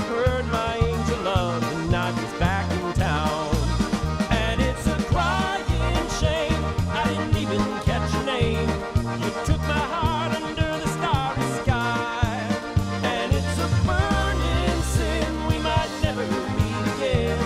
heard my angel love, the night was back in town. And it's a crying shame I didn't even catch your name. You took my heart under the starry sky. And it's a burning sin we might never meet again.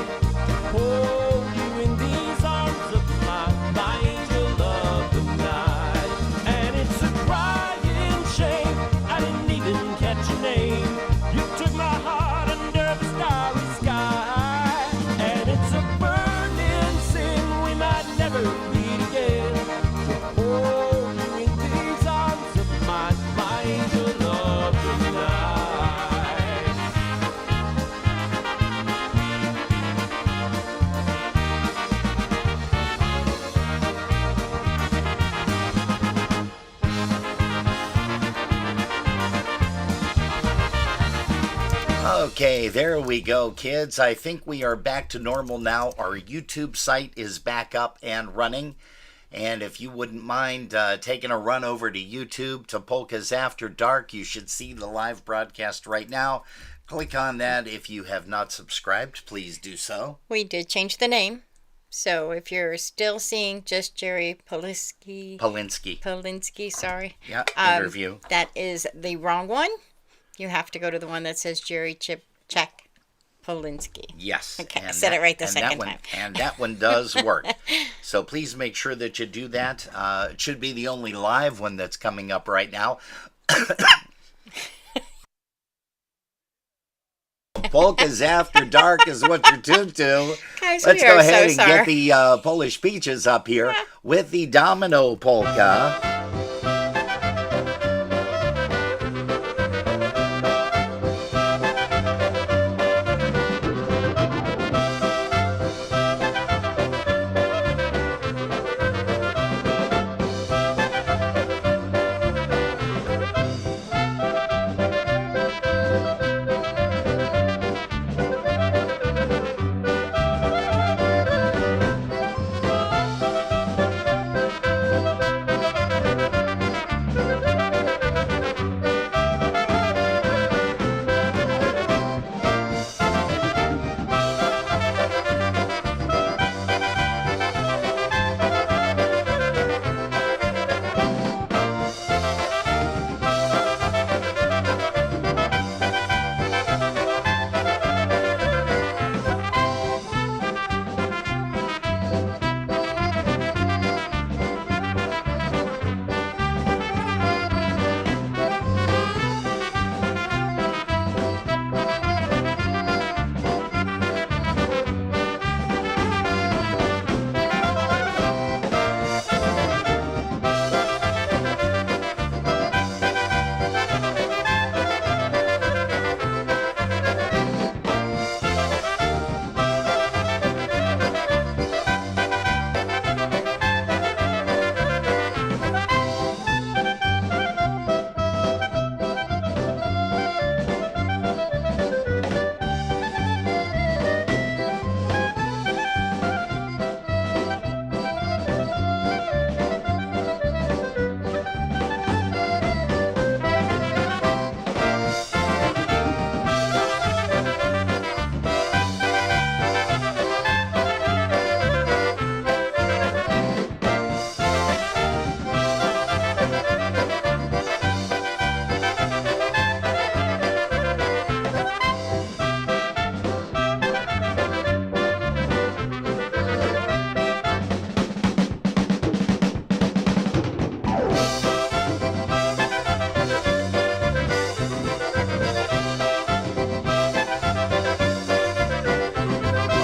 Hold you in these arms of my angel of the night. And it's a crying shame I didn't even catch your name. You took my heart under the starry sky. And it's a burning sin we might never meet again. Hold you in these arms of my angel of the night. Okay, there we go, kids. I think we are back to normal now. Our YouTube site is back up and running. And if you wouldn't mind taking a run over to YouTube to Polkas After Dark, you should see the live broadcast right now. Click on that. If you have not subscribed, please do so. We did change the name. So if you're still seeing just Geri Paulenske, sorry. Yeah, interview. That is the wrong one. You have to go to the one that says Geri Chipchak Paulenske. Yes. Okay, I said it right the second one, time. And that one does work. So please make sure that you do that. It should be the only live one that's coming up right now. Polkas After Dark is what you're tuned to. Guys, Let's we go are ahead so and sorry. get the Polish Peaches up here with the Domino Polka.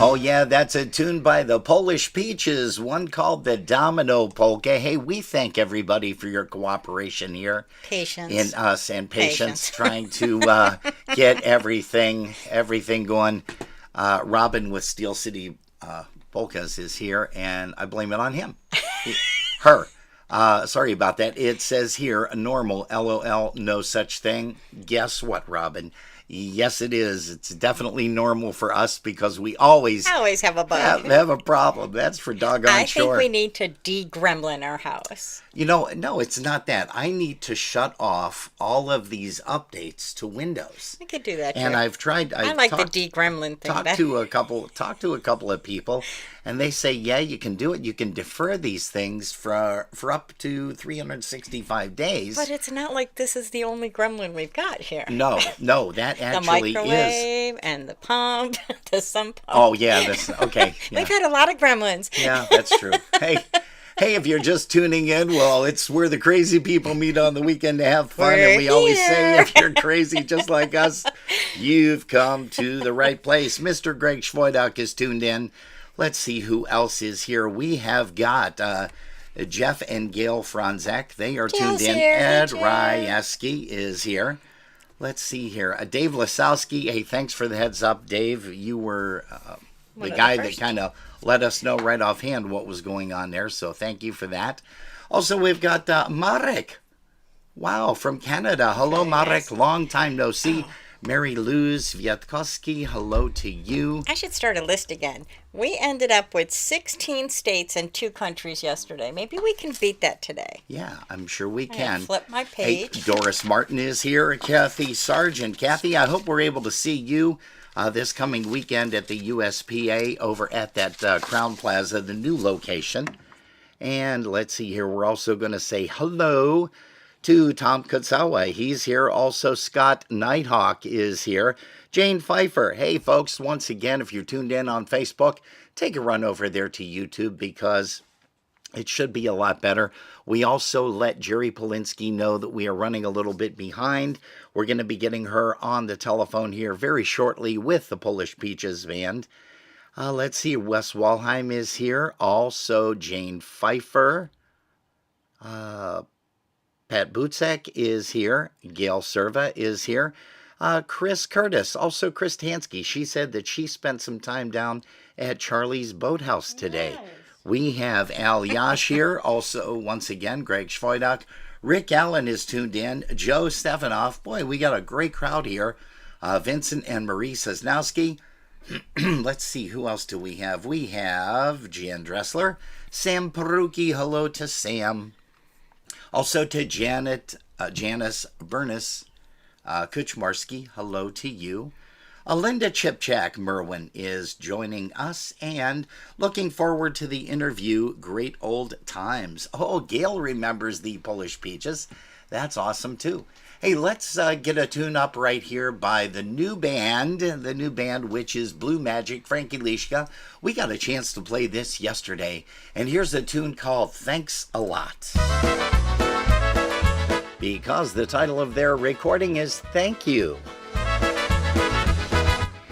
Oh, yeah, that's a tune by the Polish Peaches, one called the Domino Polka. Hey, we thank everybody for your cooperation here. Patience. In us and patience trying to get everything going. Robin with Steel City Polkas is here, and I blame it on him. Her. Sorry about that. It says here, normal, LOL, no such thing. Guess what, Robin? Yes, it is. It's definitely normal for us because we always I always have a bug. have a problem. That's for doggone I sure. think we need to de-gremlin our house. You know, no, it's not that. I need to shut off all of these updates to Windows. I could do that. And too. I've tried. I like the de-gremlin thing. Talked to a couple of people, and they say, yeah, you can do it. You can defer these things for up to 365 days. But it's not like this is the only gremlin we've got here. No, that The actually is. microwave and the pump, the sump pump. Oh yeah, that's okay. Yeah. We've had a lot of gremlins. Yeah, that's true. Hey, if you're just tuning in, well, it's where the crazy people meet on the weekend to have fun. We're And we always say, here. if you're crazy just like us, you've come to the right place. Mr. Greg Schwoiduk is tuned in. Let's see who else is here. We have got Jeff and Gail Franzek. They are tuned Jill's in. here. Hey, Ed Jill. Ryeski is here. Let's see here. Dave Lasowski. Hey, thanks for the heads up, Dave. You were One the of the guy that first. kind of let us know right offhand what was going on there. So thank you for that. Also, we've got Marek. Wow, from Canada. Hello, Very Marek. nice. Long time no see. Mary Luz Vyatkowski. Hello to you. I should start a list again. We ended up with 16 states and 2 countries yesterday. Maybe we can beat that today. Yeah, I'm sure we I'm gonna can. flip my Hey, page. Doris Martin is here. Kathy Sargent. Kathy, I hope we're able to see you this coming weekend at the USPA over at that Crown Plaza, the new location. And let's see here. We're also going to say hello to Tom Kutsawa. He's here. Also, Scott Nighthawk is here. Jane Pfeiffer. Hey, folks, once again, if you're tuned in on Facebook, take a run over there to YouTube because it should be a lot better. We also let Geri Paulenske know that we are running a little bit behind. We're going to be getting her on the telephone here very shortly with the Polish Peaches Band. Let's see. Wes Walheim is here. Also, Jane Pfeiffer. Pat Butzek is here. Gail Serva is here. Chris Curtis, also Chris Tansky. She said that she spent some time down at Charlie's Boathouse today. Nice. We have Al Yash here. Also, once again, Greg Schwoiduk. Rick Allen is tuned in. Joe Stefanoff. Boy, we got a great crowd here. Vincent and Marie Sosnowski. Let's see, who else do we have? We have Jan Dressler. Sam Peruki. Hello to Sam. Also to Janice Bernis Kuchmarski. Hello to you. Linda Chipchak Merwin is joining us and looking forward to the interview. Great old times. Oh, Gail remembers the Polish Peaches. That's awesome too. Hey, let's get a tune up right here by the new band which is Blue Magic, Frankie Lishka. We got a chance to play this yesterday, and here's a tune called Thanks a Lot. Because the title of their recording is Thank You.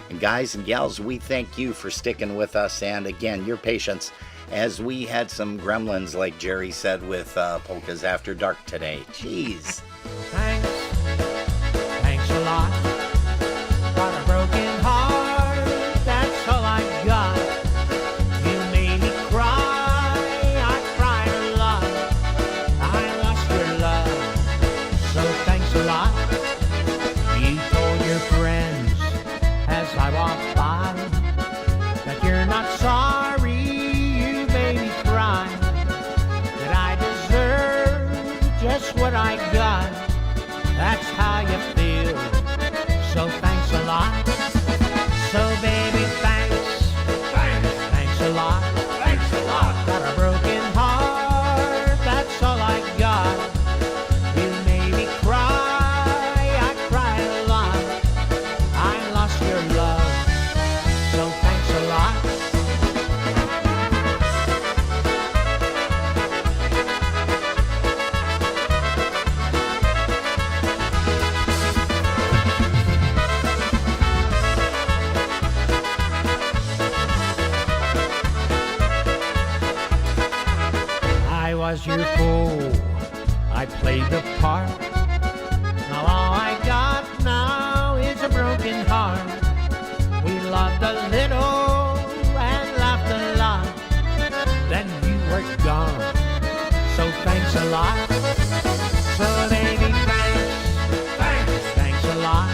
And guys and gals, we thank you for sticking with us, and again, your patience as we had some gremlins, like Jerry said, with Polkas After Dark today. Jeez. Thanks a lot. Got a broken heart, that's all I got. You made me cry, I cried a lot. I lost your love, so thanks a lot. You told your friends as I walked by that you're not sorry you made me cry, that I deserve just what I got. That's how you feel, so thanks a lot. So baby, thanks a lot. Got a broken heart, that's all I got. You made me cry, I cried a lot. I lost your love, so thanks a lot. I was your fool, I played the part. Now all I got now is a broken heart. We loved a little and laughed a lot. Then you were gone, so thanks a lot. So baby, thanks a lot.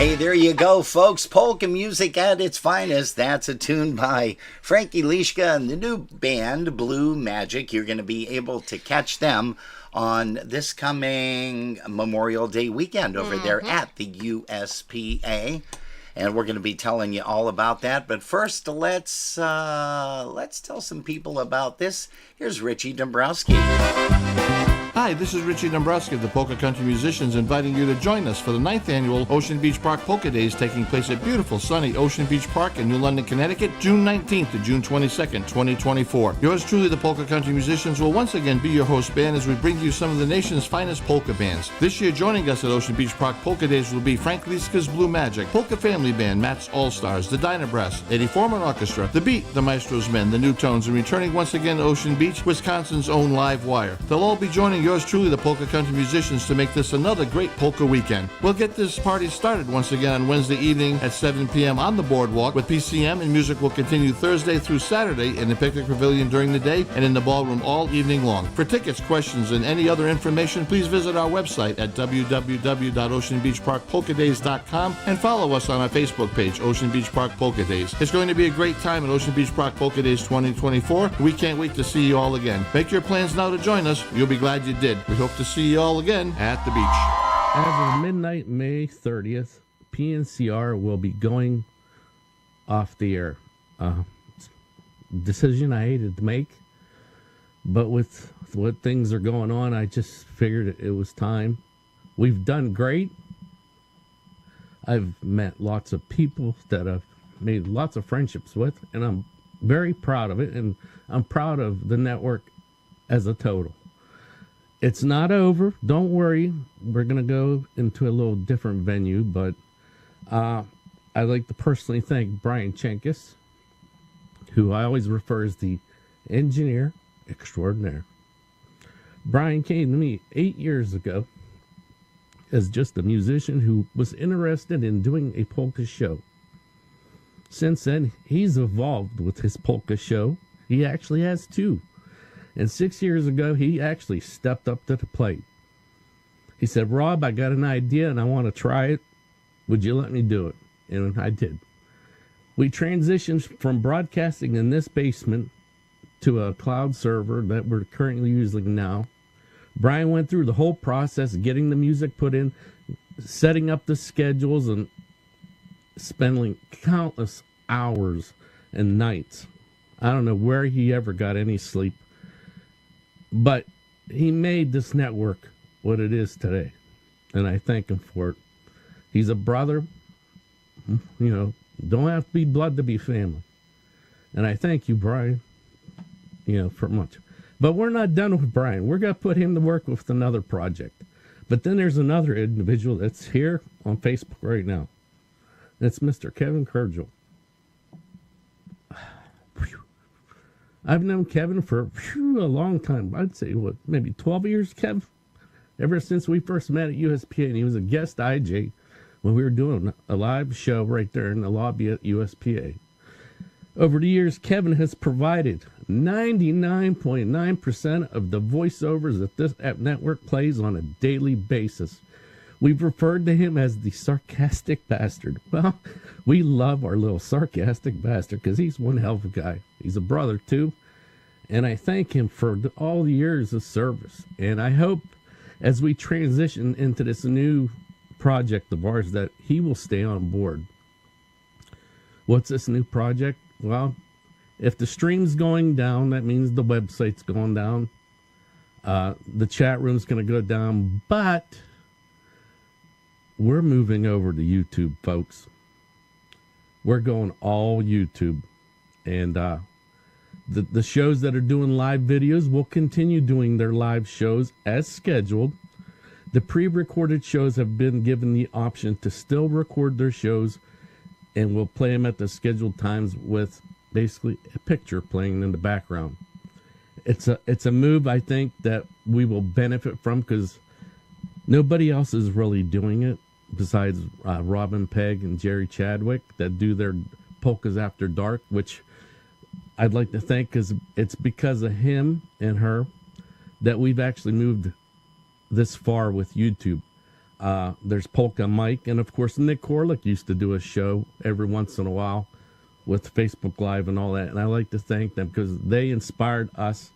Hey, there you go, folks. Polka music at its finest. That's a tune by Frankie Lishka and the new band Blue Magic. You're going to be able to catch them on this coming Memorial Day weekend over there at the USPA. And we're going to be telling you all about that. But first, let's tell some people about this. Here's Richie Dombrowski. Hi, this is Richie Dombrowski of the Polka Country Musicians, inviting you to join us for the 9th annual Ocean Beach Park Polka Days, taking place at beautiful, sunny Ocean Beach Park in New London, Connecticut, June 19th to June 22nd, 2024. Yours truly, the Polka Country Musicians, will once again be your host band as we bring you some of the nation's finest polka bands. This year, joining us at Ocean Beach Park Polka Days will be Frank Liska's Blue Magic, Polka Family Band, Matt's All-Stars, the Dyna Brass, Eddie Foreman Orchestra, The Beat, the Maestro's Men, the New Tones, and returning once again to Ocean Beach, Wisconsin's own Live Wire. They'll all be joining yours truly, the Polka Country Musicians, to make this another great polka weekend. We'll get this party started once again on Wednesday evening at 7 p.m. on the boardwalk with PCM, and music will continue Thursday through Saturday in the picnic pavilion during the day and in the ballroom all evening long. For tickets, questions, and any other information, please visit our website at www.oceanbeachparkpolkadays.com and follow us on our Facebook page, Ocean Beach Park Polka Days. It's going to be a great time at Ocean Beach Park Polka Days 2024. We can't wait to see you all again. Make your plans now to join us. You'll be glad you did. We hope to see you all again at the beach. As of midnight, May 30th, PNCR will be going off the air. Decision I hated to make, but with what things are going on, I just figured it was time. We've done great. I've met lots of people that I've made lots of friendships with, and I'm very proud of it, and I'm proud of the network as a total. It's not over. Don't worry. We're going to go into a little different venue, but I'd like to personally thank Brian Chenkis, who I always refer as the engineer extraordinaire. Brian came to me 8 years ago as just a musician who was interested in doing a polka show. Since then, he's evolved with his polka show. He actually has two. And 6 years ago, he actually stepped up to the plate. He said, Rob, I got an idea and I want to try it. Would you let me do it? And I did. We transitioned from broadcasting in this basement to a cloud server that we're currently using now. Brian went through the whole process of getting the music put in, setting up the schedules, and spending countless hours and nights. I don't know where he ever got any sleep. But he made this network what it is today, and I thank him for it. He's a brother. Don't have to be blood to be family. And I thank you, Brian, for much. But we're not done with Brian. We're going to put him to work with another project. But then there's another individual that's here on Facebook right now. It's Mr. Kevin Kurgel. I've known Kevin for a long time. I'd say, maybe 12 years, Kev? Ever since we first met at USPA, and he was a guest IJ when we were doing a live show right there in the lobby at USPA. Over the years, Kevin has provided 99.9% of the voiceovers that this network plays on a daily basis. We've referred to him as the sarcastic bastard. Well, we love our little sarcastic bastard because he's one hell of a guy. He's a brother, too. And I thank him for all the years of service. And I hope as we transition into this new project of ours that he will stay on board. What's this new project? Well, if the stream's going down, that means the website's going down. The chat room's going to go down. But we're moving over to YouTube, folks. We're going all YouTube. And the shows that are doing live videos will continue doing their live shows as scheduled. The pre-recorded shows have been given the option to still record their shows, and we'll play them at the scheduled times with basically a picture playing in the background. It's a move I think that we will benefit from because nobody else is really doing it besides Robin Pegg and Jerry Chadwick that do their Polkas After Dark, which I'd like to thank because it's because of him and her that we've actually moved this far with YouTube. There's Polka Mike, and of course Nick Corlick used to do a show every once in a while with Facebook Live and all that, and I like to thank them because they inspired us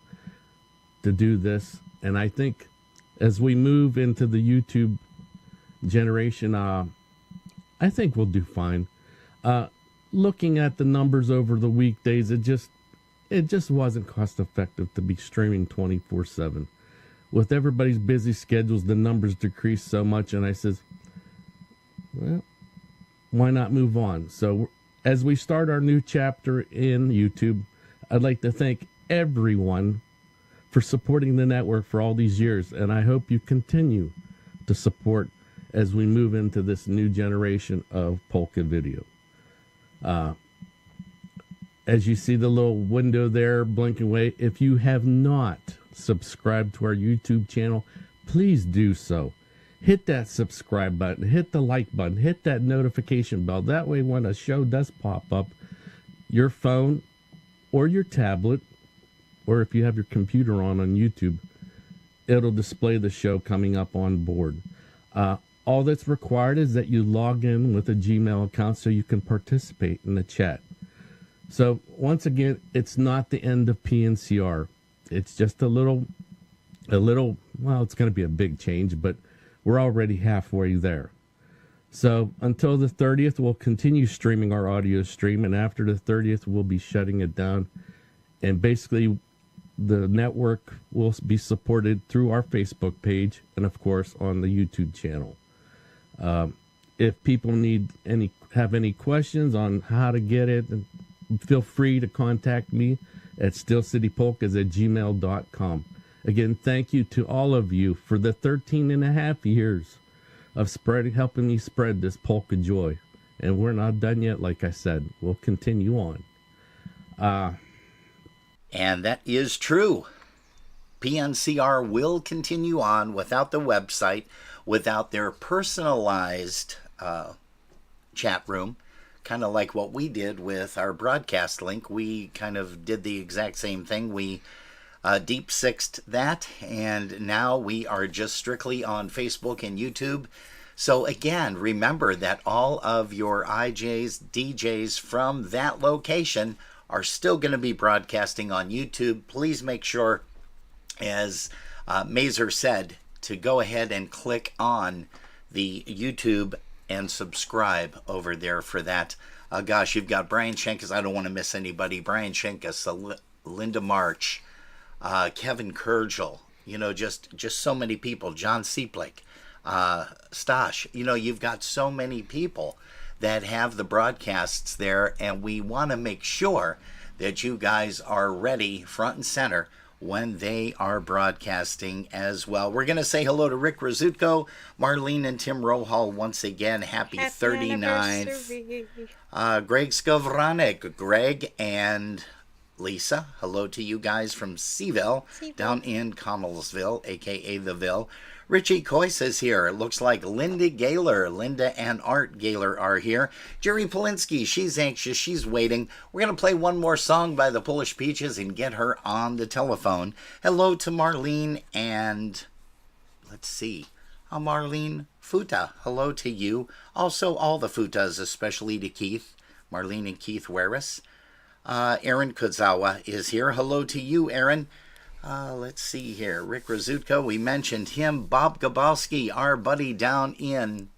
to do this. And I think as we move into the YouTube generation, I think we'll do fine. Looking at the numbers over the weekdays, it just wasn't cost effective to be streaming 24/7. With everybody's busy schedules, the numbers decreased so much, and I says, well, why not move on? So as we start our new chapter in YouTube, I'd like to thank everyone for supporting the network for all these years, and I hope you continue to support as we move into this new generation of polka video. As you see the little window there blinking away, if you have not subscribed to our YouTube channel, please do so. Hit that subscribe button, hit the like button, hit that notification bell. That way when a show does pop up, your phone or your tablet, or if you have your computer on YouTube, it'll display the show coming up on board. All that's required is that you log in with a Gmail account so you can participate in the chat. So once again, it's not the end of PNCR. It's just a little, well, it's going to be a big change, but we're already halfway there. So until the 30th, we'll continue streaming our audio stream, and after the 30th, we'll be shutting it down. And basically, the network will be supported through our Facebook page and, of course, on the YouTube channel. If people have any questions on how to get it, feel free to contact me at stillcitypolkas@gmail.com. Again, thank you to all of you for the 13 and a half years of helping me spread this polka joy. And we're not done yet, like I said. We'll continue on. And that is true. PNCR will continue on without the website, without their personalized chat room, kind of like what we did with our broadcast link. We kind of did the exact same thing. We deep sixed that, and now we are just strictly on Facebook and YouTube. So again, remember that all of your IJs, DJs from that location are still going to be broadcasting on YouTube. Please make sure, as Mazer said, to go ahead and click on the YouTube and subscribe over there for that. Gosh, you've got Brian Schenkus. I don't want to miss anybody. Brian Schenkus, Linda March, Kevin Kurgel, just so many people. John Seeplick, Stash. You've got so many people that have the broadcasts there, and we want to make sure that you guys are ready front and center when they are broadcasting as well. We're going to say hello to Rick Rizutko, Marlene and Tim Rohal once again. Happy 39th. Greg Skowronek, Greg and Lisa, hello to you guys from Seaville, down in Connellsville, a.k.a. The Ville. Richie Coyce is here. It looks like Linda and Art Gaylor are here. Geri Paulenske, she's anxious. She's waiting. We're going to play one more song by the Polish Peaches and get her on the telephone. Hello to Marlene and, let's see, Marlene Futa. Hello to you. Also, all the Futas, especially to Keith, Marlene and Keith Weris. Aaron Kuzawa is here. Hello to you, Aaron. Let's see here. Rick Rizutko, we mentioned him. Bob Gabalski, our buddy down in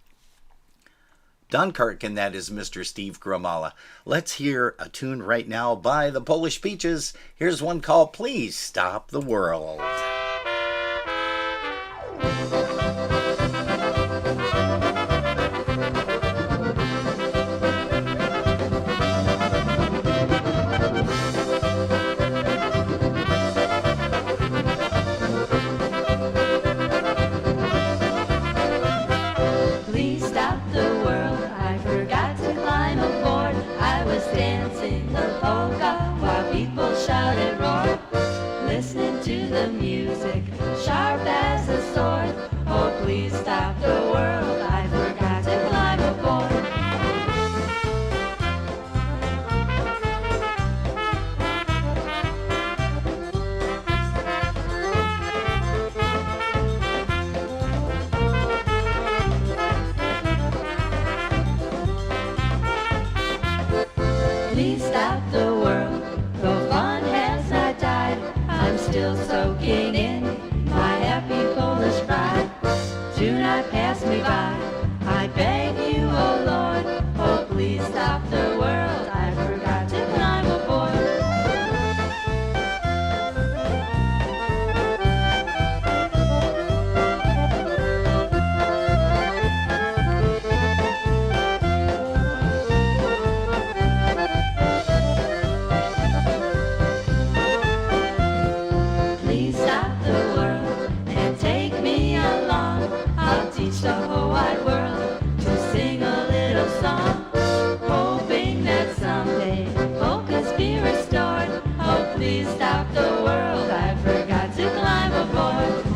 Dunkirk, and that is Mr. Steve Gramala. Let's hear a tune right now by the Polish Peaches. Here's one called Please Stop the World. the whole wide world to sing a little song, hoping that someday polkas be restored. Oh, please stop the world, I forgot to climb aboard.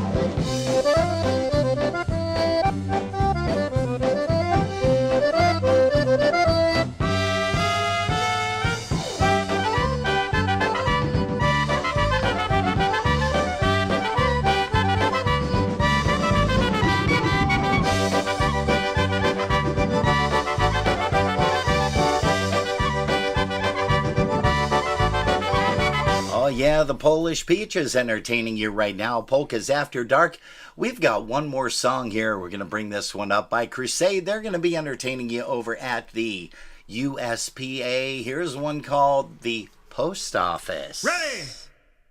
Oh, yeah, the Polish Peach is entertaining you right now. Polkas After Dark. We've got one more song here. We're going to bring this one up by Crusade. They're going to be entertaining you over at the USPA. Here's one called The Post Office. Ready?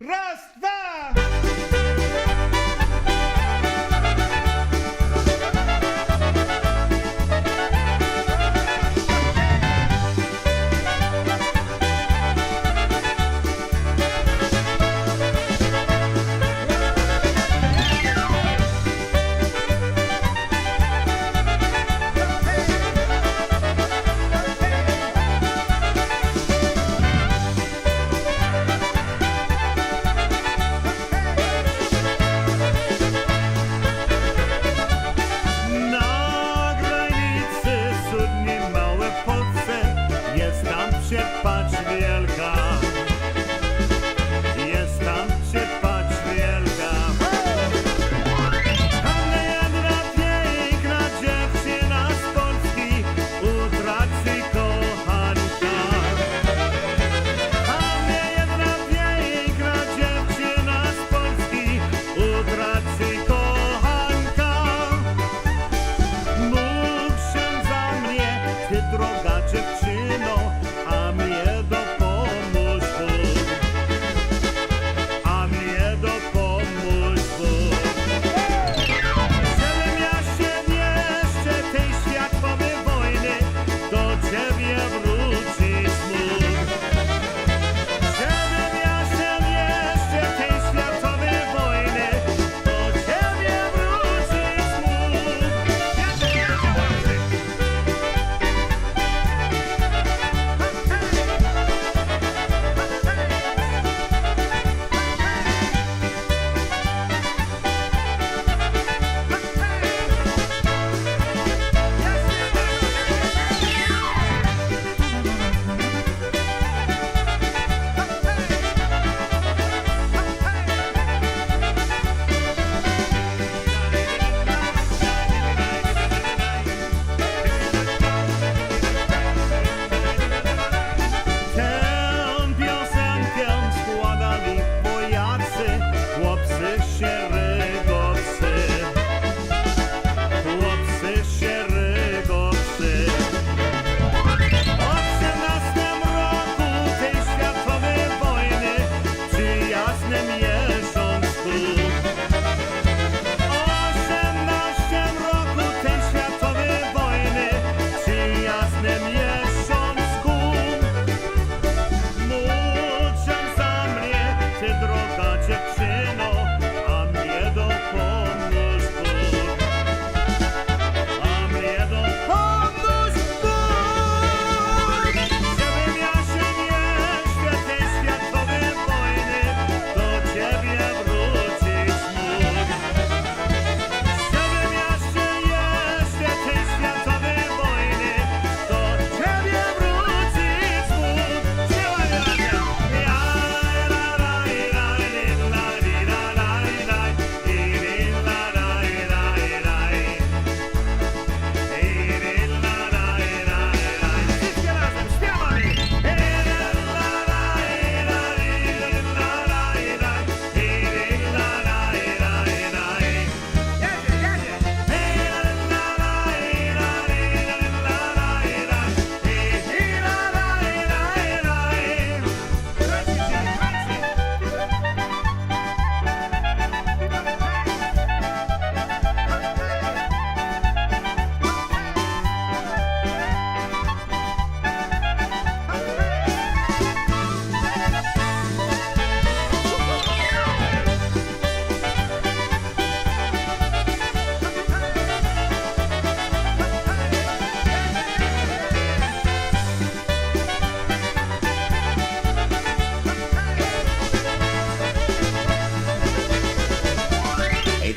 Raz, dva!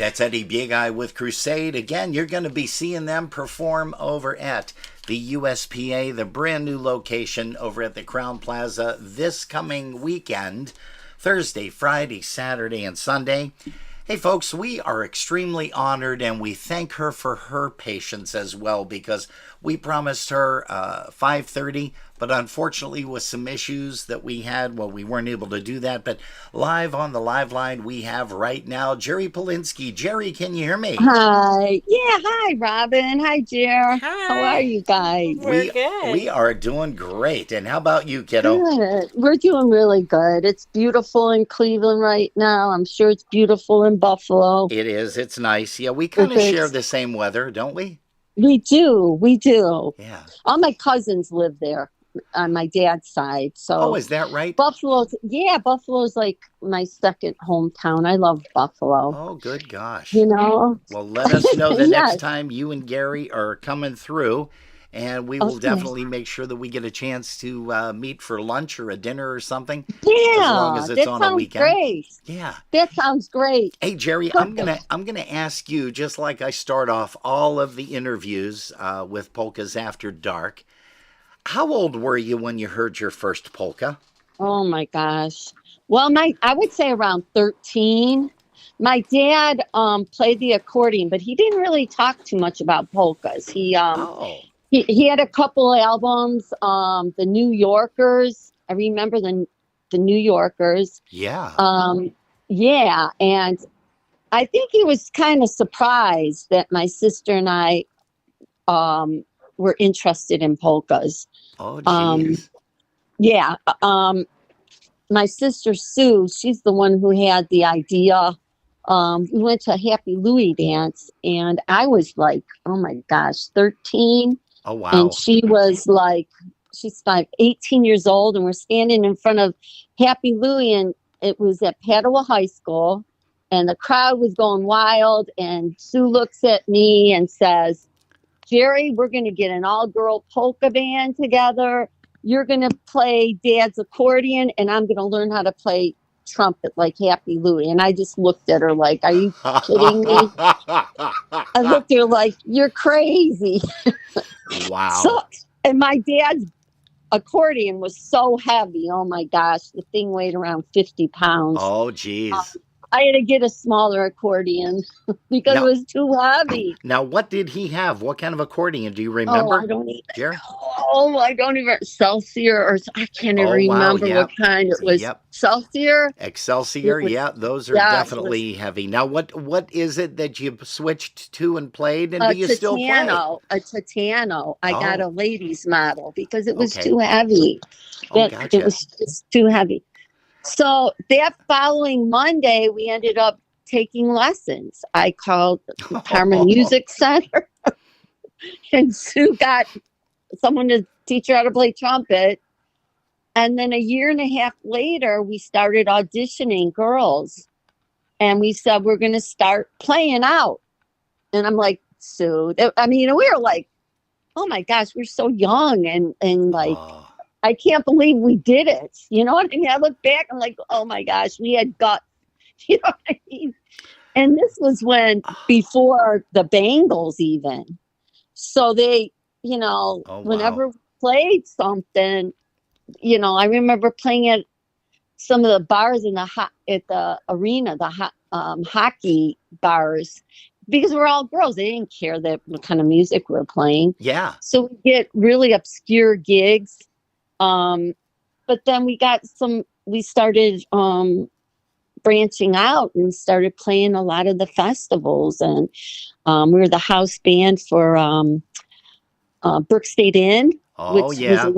That's Eddie Biegei with Crusade. Again, you're going to be seeing them perform over at the USPA, the brand new location over at the Crown Plaza this coming weekend, Thursday, Friday, Saturday, and Sunday. Hey folks, we are extremely honored and we thank her for her patience as well, because we promised her 5:30, but unfortunately with some issues that we had, well, we weren't able to do that. But live on the live line we have right now Geri Paulenske. Geri, can you hear me? Hi. Yeah, hi, Robin. Hi, Jer. Hi. How are you guys? We're good. We are doing great. And how about you, kiddo? Good. We're doing really good. It's beautiful in Cleveland right now. I'm sure it's beautiful in Buffalo. It is. It's nice. Yeah, we kind of It is. share the same weather, don't we? We do. We do. Yeah. All my cousins live there on my dad's side. So Oh, is that right? Buffalo's like my second hometown. I love Buffalo. Oh, good gosh. You know? Well, let us know the Yes. next time you and Geri are coming through, and we will Okay. definitely make sure that we get a chance to meet for lunch or a dinner or something. Yeah. As long as it's that on a sounds weekend. great. Yeah. That sounds great. Hey, Geri, I'm gonna ask you, just like I start off all of the interviews with Polkas After Dark. How old were you when you heard your first polka? Oh my gosh. Well, I would say around 13. My dad played the accordion, but he didn't really talk too much about polkas. He had a couple albums, the New Yorkers. I remember the New Yorkers. Yeah. Yeah, and I think he was kind of surprised that my sister and I were interested in polkas. Oh, geez. Yeah. My sister Sue, she's the one who had the idea. We went to a Happy Louie dance, and I was like, oh my gosh, 13. Oh, wow. And she was like, she's 18 years old, and we're standing in front of Happy Louie, and it was at Padua High School, and the crowd was going wild, and Sue looks at me and says, Geri, we're going to get an all-girl polka band together. You're going to play Dad's accordion, and I'm going to learn how to play trumpet like Happy Louie. And I just looked at her like, are you kidding me? I looked at her like, you're crazy. Wow. So, and my dad's accordion was so heavy. Oh my gosh, the thing weighed around 50 pounds. Oh, geez. I had to get a smaller accordion because Now- it was too heavy. Now, what did he have? What kind of accordion? Do you remember? Oh, I don't even. Geri? I don't even. Excelsior, or I can't even Oh, wow, remember yep. what kind it was. Yep. Excelsior. Excelsior, It was- yeah, those are yeah, it definitely heavy. Now, what is it that you switched to and played, and A do you still play? Titano. I got Oh. a ladies model because it was Okay. too heavy. Oh, gotcha. It was just too heavy. So that following Monday, we ended up taking lessons. I called the Carmen Music Center, and Sue got someone to teach her how to play trumpet. And then a year and a half later, we started auditioning girls, and we said we're going to start playing out. And I'm like, Sue, I mean, we were like, oh my gosh, we're so young, and like, Oh, I can't believe we did it. You know what I mean? I look back, I'm like, oh my gosh, we had guts. You know what I mean? And this was before the Bangles even. So they, Oh, wow. whenever we played something, I remember playing at some of the bars at the arena, the hockey bars, because we're all girls. They didn't care what kind of music we're playing. yeah. So we get really obscure gigs. But then we started branching out and started playing a lot of the festivals, and we were the house band for Brook State Inn, Oh, which yeah. was a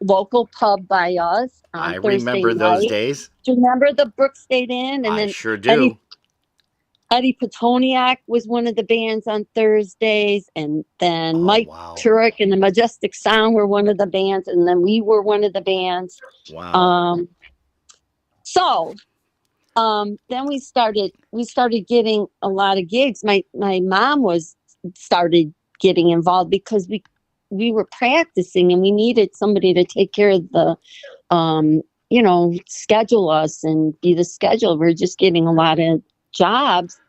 local pub by us on I Thursday remember those night. days. Do you remember the Brook State Inn? And I then sure do. Eddie Petoniak was one of the bands on Thursdays, and then Oh, Mike wow. Turek and the Majestic Sound were one of the bands, and then we were one of the bands. Wow. Then we started getting a lot of gigs. My mom started getting involved because we were practicing, and we needed somebody to take care of the schedule us and be the scheduler. We're just getting a lot of jobs.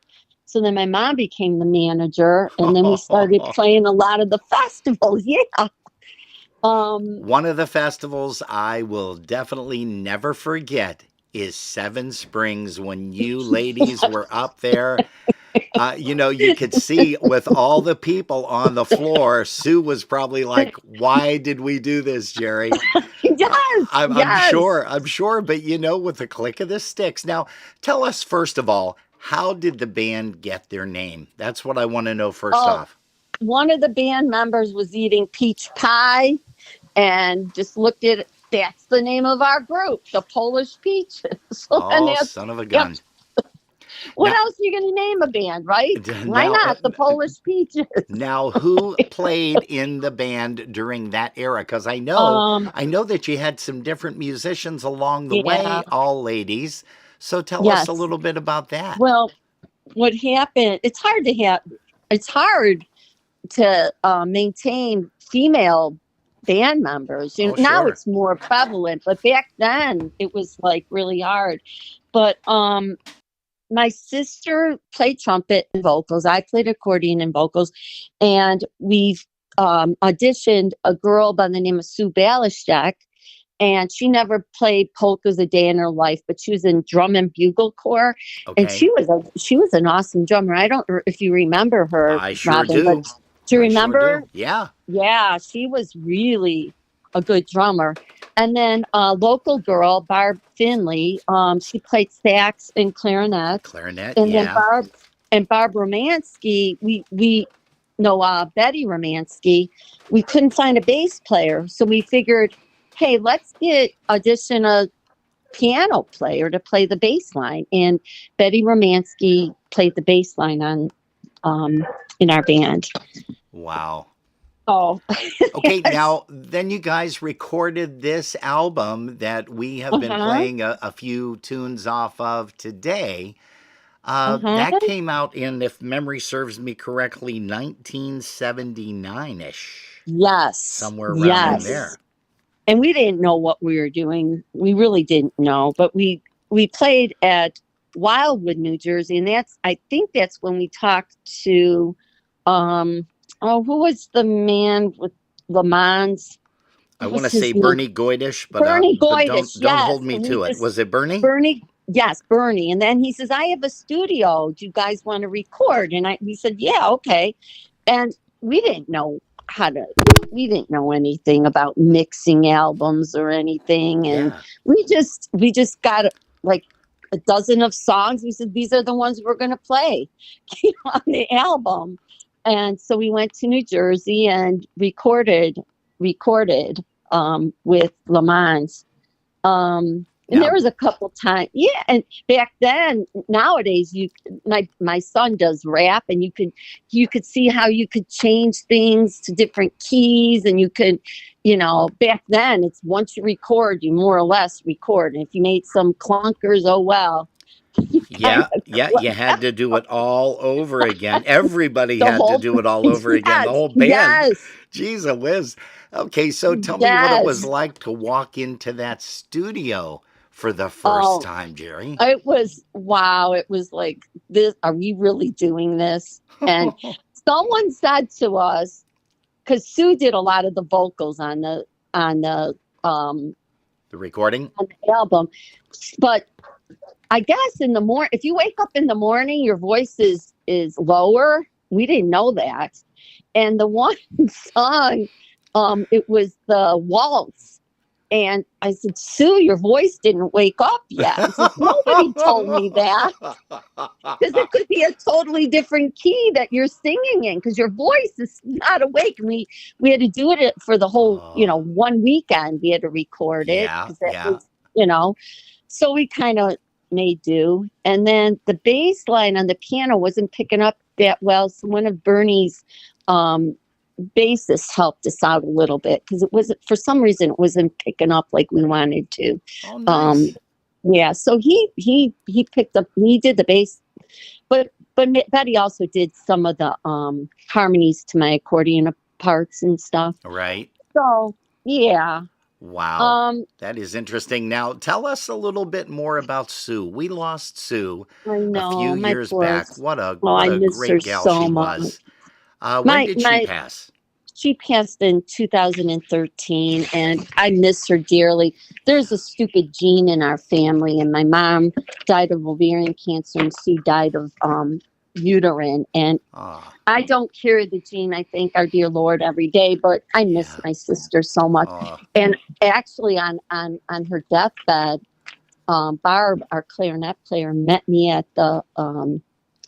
So then my mom became the manager, and then we started playing a lot of the festivals. Yeah. One of the festivals I will definitely never forget is Seven Springs when you ladies were up there. You could see with all the people on the floor, Sue was probably like, "Why did we do this, Jerry?" Yes, I'm yes. sure, but with the click of the sticks. Now, tell us first of all, how did the band get their name? That's what I want to know first Oh, off. one of the band members was eating peach pie and just looked at it. That's the name of our group, the Polish Peaches. So then Oh, son of a yep. gun. What Now, else are you going to name a band, right? Why now, not the Polish Peaches? now, who played in the band during that era? Because Um, I know that you had some different musicians along the yeah, way, all ladies. So tell us a yes. little bit about that. Well, what happened? It's hard to maintain female band members. Oh, Now sure. it's more prevalent, but back then it was like really hard. But my sister played trumpet and vocals. I played accordion and vocals, and we've auditioned a girl by the name of Sue Balashek. And she never played polkas a day in her life, but she was in drum and bugle corps, and Okay. she was an awesome drummer. I don't know if you remember her, I sure Robin, do. but do you I sure remember? do. Yeah. Yeah, she was really a good drummer. And then a local girl, Barb Finley, she played sax and clarinet. Clarinet. And then Yeah. Barb Romansky, we no Betty Romansky, we couldn't find a bass player, so we figured, hey, let's audition a piano player to play the bass line. And Betty Romansky played the bass line on in our band. Wow. Oh, Okay, now then you guys recorded this album that we have been uh-huh, playing a few tunes off of today. uh-huh. That came out in, if memory serves me correctly, 1979 ish, Yes, somewhere around in yes. there. And we didn't know what we were doing. We really didn't know, but we played at Wildwood, New Jersey, and I think that's when we talked to who was the man with Le Mans? I What want was to say his name? Bernie Goidish, Bernie but Goidish, don't yes. hold me And to it. Was it Bernie? Bernie, yes, Bernie. And then he says, I have a studio. Do you guys want to record? And we said, yeah, okay. And we didn't know we didn't know anything about mixing albums or anything. And Yeah. we just got like a dozen of songs. We said, these are the ones we're going to play on the album. And so we went to New Jersey and recorded with Le Mans. And there Now, was a couple times, yeah. And back then, nowadays, my son does rap, and you could see how you could change things to different keys, and you could, back then it's once you record, you more or less record, and if you made some clunkers, oh well. yeah, you had to do it all over again. Everybody The had to whole do it all over again. The yes, whole band. yes, Jeez, a whiz. Okay, so tell me what it was yes. like to walk into that studio for the first Oh, time, Jerry. it was wow. It was like this. Are we really doing this? And someone said to us, because Sue did a lot of the vocals on the The recording? album, but I guess in the morning, if you wake up in the morning, your voice is lower. We didn't know that. And the one song, it was the waltz. And I said, Sue, your voice didn't wake up yet. She said, nobody told me that. Because it could be a totally different key that you're singing in, because your voice is not awake. And we had to do it for the whole, Oh, one weekend. We had to record it yeah, because it yeah. was, so we kind of made do. And then the bass line on the piano wasn't picking up that well. So one of Bernie's bassist helped us out a little bit, because for some reason it wasn't picking up like we wanted to. Oh, nice. Yeah, so he picked up, he did the bass, but Betty also did some of the harmonies to my accordion parts and stuff. Right. So yeah, Wow. That is interesting. Now, tell us a little bit more about Sue. We lost Sue I a know, few my years poor. back. What a Oh, what I a miss her great gal she so much. was. When My did she my pass? She passed in 2013, and I miss her dearly. There's a stupid gene in our family, and my mom died of ovarian cancer, and Sue died of uterine. And Ah, I don't carry the gene. I thank our dear Lord every day, but I miss yeah. my sister so much. Ah, And actually, on her deathbed, Barb, our clarinet player, met me at the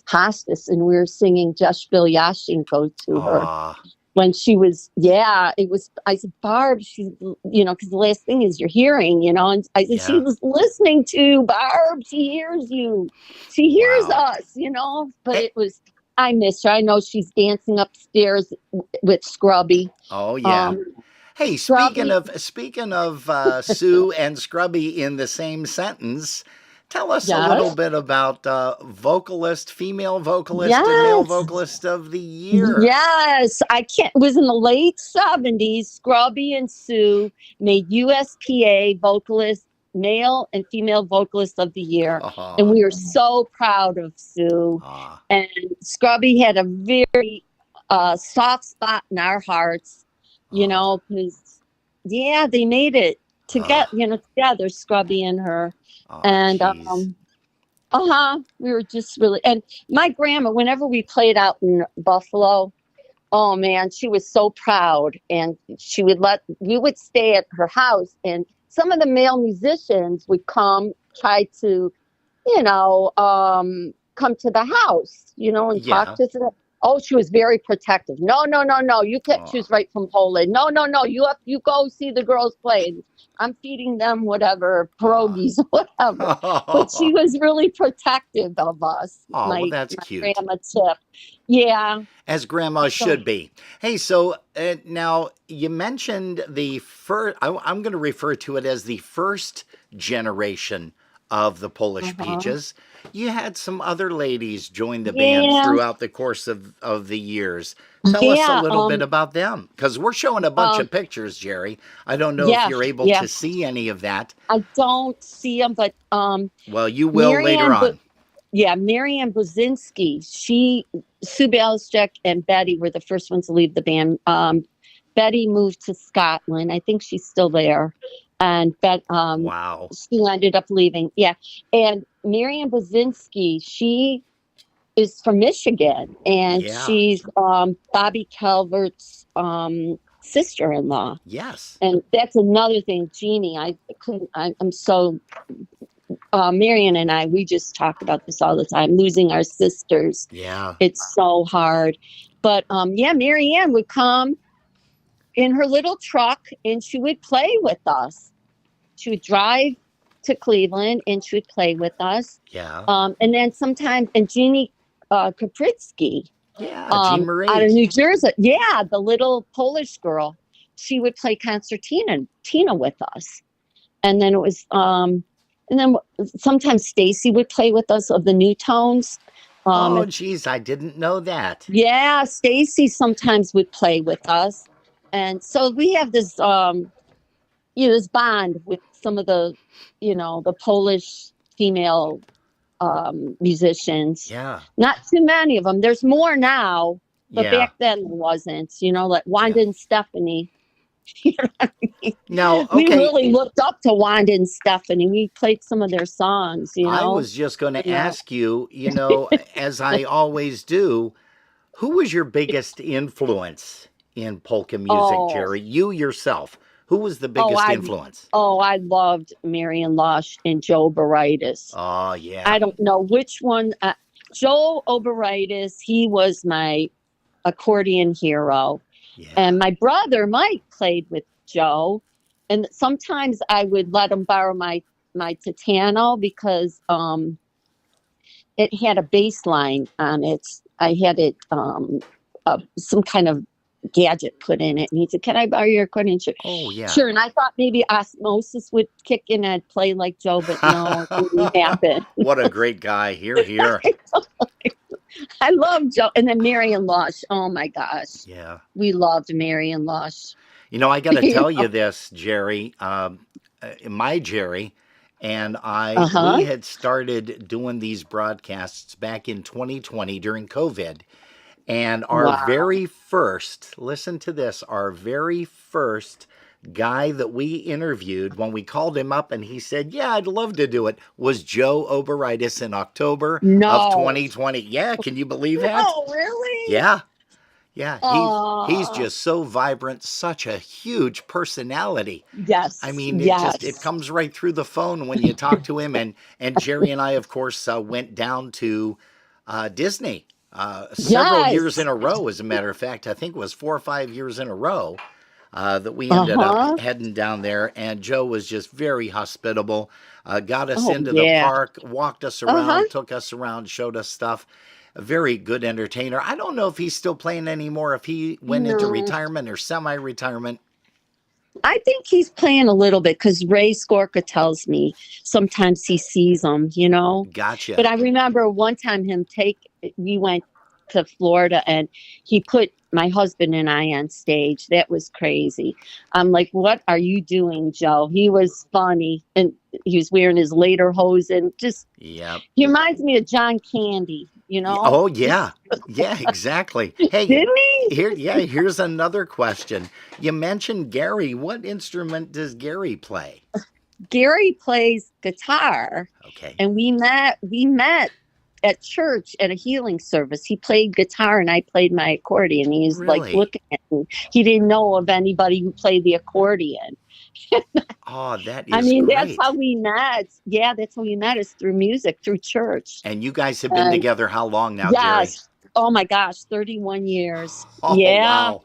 hospice, and we were singing Jeshbil Yashinko to her ah, when she was, I said, Barb, she's, because the last thing is your hearing, and I said, she yeah. was listening to Barb. She hears you. She hears Wow. us, but Hey, I miss her. I know she's dancing upstairs with Scrubby. oh yeah. Um, Hey, Scrubby, speaking of Sue and Scrubby in the same sentence, tell us a little yes, bit about female vocalist, and male yes. vocalist of the year. Yes, it was in the late 70s. Scrubby and Sue made USPA vocalist, male and female vocalist of the year. And Ah, we were so proud of Sue. ah, And Scrubby had a very soft spot in our hearts, ah, because, yeah, they made it ah, together, Scrubby and her. ah, And jeez. we were just really, and my grandma, whenever we played out in Buffalo, oh man, she was so proud. And we would stay at her house, and some of the male musicians would try to, come to the house, and talk Yeah. to them. Oh, she was very protective. No, no, no, no. She was Ah. right from Poland. No, no, no. You go see the girls play. I'm feeding them whatever, Ah. pierogies, whatever. But she was really protective of us. Oh, well, My that's cute. grandma Tip. Yeah. As grandma So, should be. Hey, so now you mentioned the first, I'm going to refer to it as the first generation of the Polish uh-huh. Peaches. You had some other ladies join the band Yeah. throughout the course of the years. Tell us a Yeah. little bit about them, because we're showing a bunch Um, of pictures, Jerry. I don't know if yeah. you're able Yeah. to see any of that. I don't see them, but Well, you will later Marianne, on. Marianne Buzinski, Sue Balasczyk and Betty were the first ones to leave the band. Betty moved to Scotland. I think she's still there. And Wow. she ended up leaving. Yeah. And Marianne Buzinski, she is from Michigan, and Yeah. she's Bobby Calvert's sister-in-law. Yes. And that's another thing, Jeannie. I'm so Marion and we just talk about this all the time, losing our sisters. Yeah. It's so hard. But Marianne would come in her little truck, and she would play with us. She would drive to Cleveland, and she would play with us. Yeah. And then sometimes, and Jeannie Kapritsky, Yeah. Jean Marie. out of New Jersey. Yeah, the little Polish girl. She would play concertina with us. And then it was and then sometimes Stacy would play with us of the New Tones. Oh, geez, I didn't know that. Yeah, Stacy sometimes would play with us. And so we have this this bond with some of the the Polish female musicians. Yeah. Not too many of them. There's more now, but Yeah. back then there wasn't. Like Wanda Yeah. and Stephanie. You know what I mean? Now, We okay, really looked up to Wanda and Stephanie. We played some of their songs. I was just going to Yeah. ask you, as I always do, who was your biggest influence in polka music, Oh, Jerry? You yourself. Who was the oh, biggest influence? I loved Marion Lush and Joe Baraitis. Oh, yeah. I don't know which one. Joe Oberitis, he was my accordion hero. Yeah. And my brother Mike played with Joe. And sometimes I would let him borrow my Titano because it had a bass line on it. I had it some kind of gadget put in it. And he said, "Can I borrow your accordion?" Oh, yeah. Sure. And I thought maybe osmosis would kick in and I'd play like Joe, but no, it didn't happen. What a great guy. Here. I love Joe. And then Marion Lush. Oh my gosh. Yeah. We loved Marion Lush. I got to tell you this, Jerry, my Jerry, and we Uh-huh. had started doing these broadcasts back in 2020 during COVID. And our Wow. very first, listen to this, our very first guy that we interviewed when we called him up and he said, "Yeah, I'd love to do it," was Joe Oberitis in October of No. 2020. Yeah, can you believe that? Oh, really? Yeah. Yeah, he's Oh, just so vibrant, such a huge personality. I yes, mean, it yes. comes right through the phone when you talk to him. And Jerry and I, of course, went down to Disney several years Yes. in a row. As a matter of fact, I think it was 4 or 5 years in a row that we ended up Uh-huh. heading down there. And Joe was just very hospitable. Got us Oh, into the yeah. park, walked us Uh-huh. around, took us around, showed us stuff. A very good entertainer. I don't know if he's still playing anymore, if he went into No. retirement or semi-retirement. I think he's playing a little bit because Ray Skorka tells me sometimes he sees them, Gotcha. But I remember one time we went to Florida and he put my husband and I on stage. That was crazy. I'm like, what are you doing, Joe? He was funny and he was wearing his lederhosen. Just, Yep. he reminds me of John Candy. Oh yeah. Yeah, exactly. Hey, Didn't he? here's another question. You mentioned Gary. What instrument does Gary play? Gary plays guitar. Okay. And we met at church at a healing service. He played guitar and I played my accordion. He's like Really? looking at me. He didn't know of anybody who played the accordion. Oh, that I is mean, that's great. how we met. Yeah, that's how we met, is through music, through church. And you guys have been And together how long now, Geri? yes. Oh my gosh, 31 years. Oh, Yeah. wow.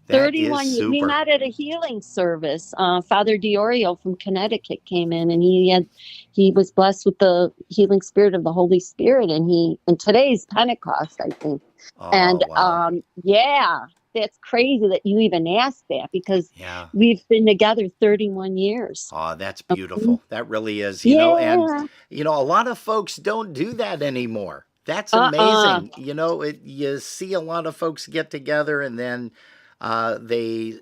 That is 31 years. We super. met at a healing service. Father Diorio from Connecticut came in and he was blessed with the healing spirit of the Holy Spirit. And today's Pentecost, I think. Oh, And wow. yeah, that's crazy that you even asked that because Yeah. we've been together 31 years. Oh, that's beautiful. That really is, and Yeah. a lot of folks don't do that anymore. That's Uh-uh. amazing. You see a lot of folks get together and then they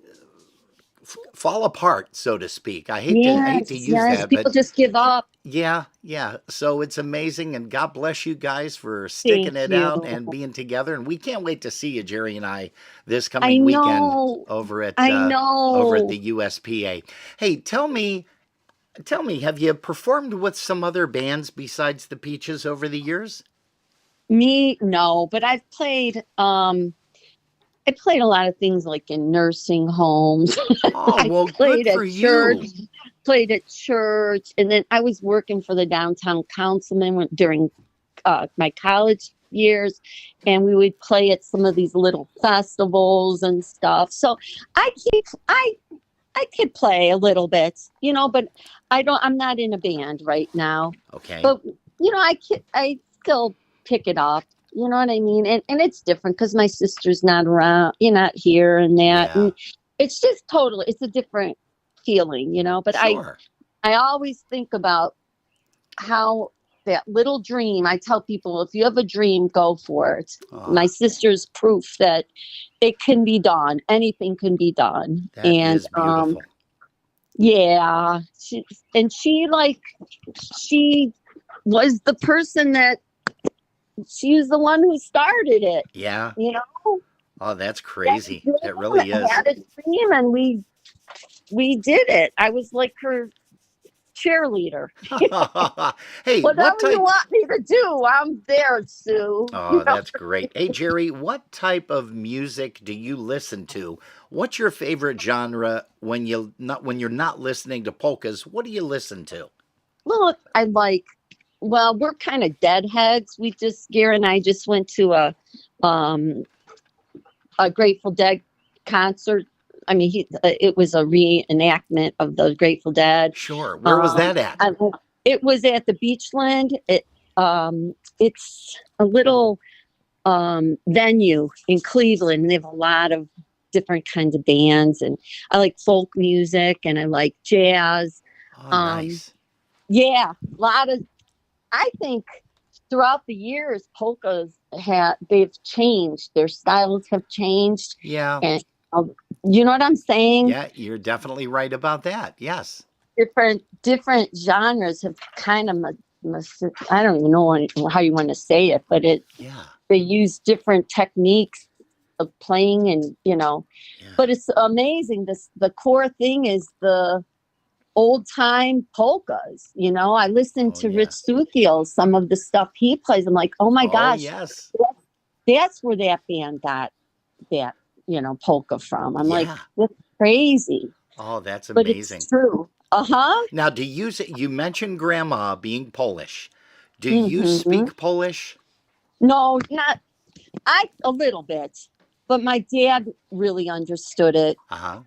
fall apart, so to speak. I hate to Yes, use yes. that, but People just give up. yeah, yeah. So it's amazing, and God bless you guys for sticking Thank it you. out and being together. And we can't wait to see you, Jerry and I, this I coming weekend know. over at I the know. USPA. Hey, tell me, have you performed with some other bands besides the Peaches over the years? Me, no, but I played a lot of things like in nursing homes. Oh, I well, played good for at church, you. and then I was working for the downtown councilman during my college years, and we would play at some of these little festivals and stuff. So I keep I could play a little bit, but I'm not in a band right now. Okay. But I still pick it up. You know what I mean? And it's different because my sister's not around, you're not here and that. Yeah. And it's just it's a different feeling, But Sure. I always think about how that little dream, I tell people, if you have a dream, go for it. My Ah, sister's proof that it can be done. Anything can be done. that And is beautiful. yeah, she was the person that she was the one who started it. Yeah. You know, Oh, that's that crazy. dream, It really is. had a dream, and we did it. I was like her cheerleader. Hey, Whatever what you type? want me to do, I'm there, Sue. Oh, that's great. Hey, Jerry, what type of music do you listen to? What's your favorite genre when you're not listening to polkas? What do you listen to? Look, we're kind of deadheads. Gary and I just went to a Grateful Dead concert. I mean, it was a reenactment of the Grateful Dead. Sure. Where was that at? It was at the Beachland. It's a little venue in Cleveland. And they have a lot of different kinds of bands, and I like folk music and I like jazz. Oh, nice. Yeah, a lot of. I think throughout the years, polkas they've changed. Their styles have changed, Yeah. and You know what I'm saying? Yeah, you're definitely right about that. Yes. Different genres have kind of I don't even know how you want to say it, but Yeah. they use different techniques of playing, and Yeah. but it's amazing. The core thing is the old time polkas. I listened Oh to yeah. Rich Sukhiel, some of the stuff he plays. I'm like, oh my Oh gosh, yes. that's where that band got that polka from. I'm like, Yeah. that's crazy, Oh, that's but it's amazing. true. Uh-huh. Now, you mentioned grandma being Polish. Do you Mm-hmm. speak Polish? No, not I a little bit, but my dad really understood it, Uh-huh.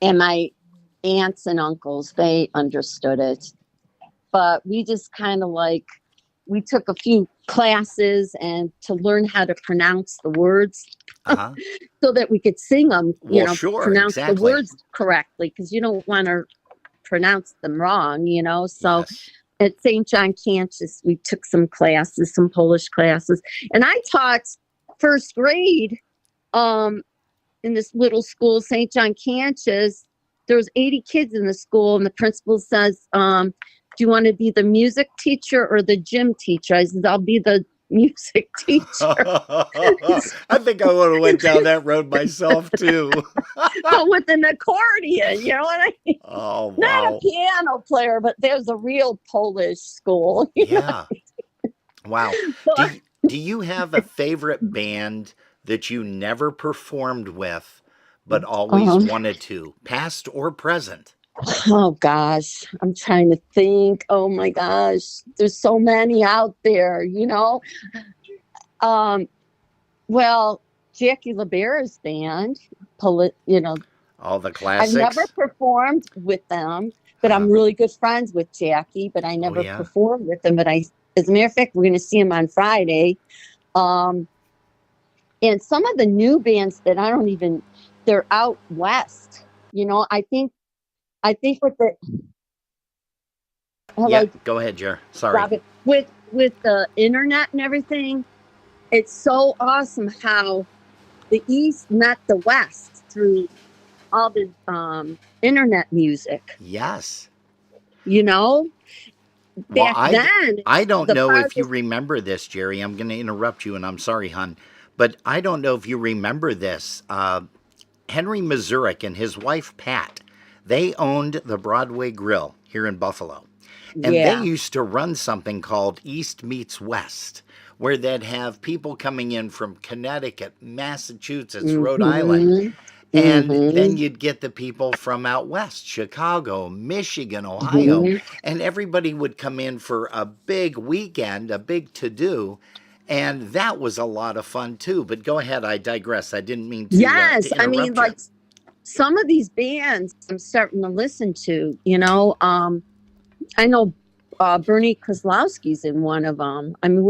and my aunts and uncles, they understood it. But we just kind of like we took a few classes and to learn how to pronounce the words Uh-huh. so that we could sing them, Well, sure, pronounce the exactly. words correctly, because you don't want to pronounce them wrong. So Yes. at St. John Campus, we took some classes, some Polish classes, and I taught first grade um, in this little school, St. John Campus. There's 80 kids in the school, and the principal says, "Do you want to be the music teacher or the gym teacher?" I said, "I'll be the music teacher." I think I would have went down that road myself too. But with an accordion, you know what I mean? Oh, Not a wow. piano player, but there's a real Polish school. Yeah. Wow. Do But, you, do you have a favorite band that you never performed with but always um, wanted to, past or present? oh gosh, I'm trying to think. Oh my gosh, there's so many out there. Um, well, Jackie LaBear's band, All the I've never classics? performed with them, but Uh-huh. I'm really good friends with Jackie, but I Oh, never yeah. performed with them. But as a matter of fact, we're going to see him on Friday. Um, and some of the new bands that they're out west. I think with Yeah, like go ahead, Jer. Sorry. Robin, with the internet and everything, it's so awesome how the East met the West through all the internet music. Yes. You know, Well, back then, I don't the know if you farthest. remember this, Jerry. I'm going to interrupt you, and I'm sorry, hon. But I don't know if you remember this. Henry Mazurek and his wife, Pat, they owned the Broadway Grill here in Buffalo. And they Yeah. used to run something called East Meets West, where they'd have people coming in from Connecticut, Massachusetts, Rhode Island. Mm-hmm. And then Mm-hmm. you'd get the people from out west, Chicago, Michigan, Ohio, Mm-hmm. and everybody would come in for a big weekend, a big to do. And that was a lot of fun too. But go ahead, I digress. I didn't mean to Yes, I mean, interrupt you. like some of these bands I'm starting to listen to. I know Bernie Kozlowski's in one of them. I mean,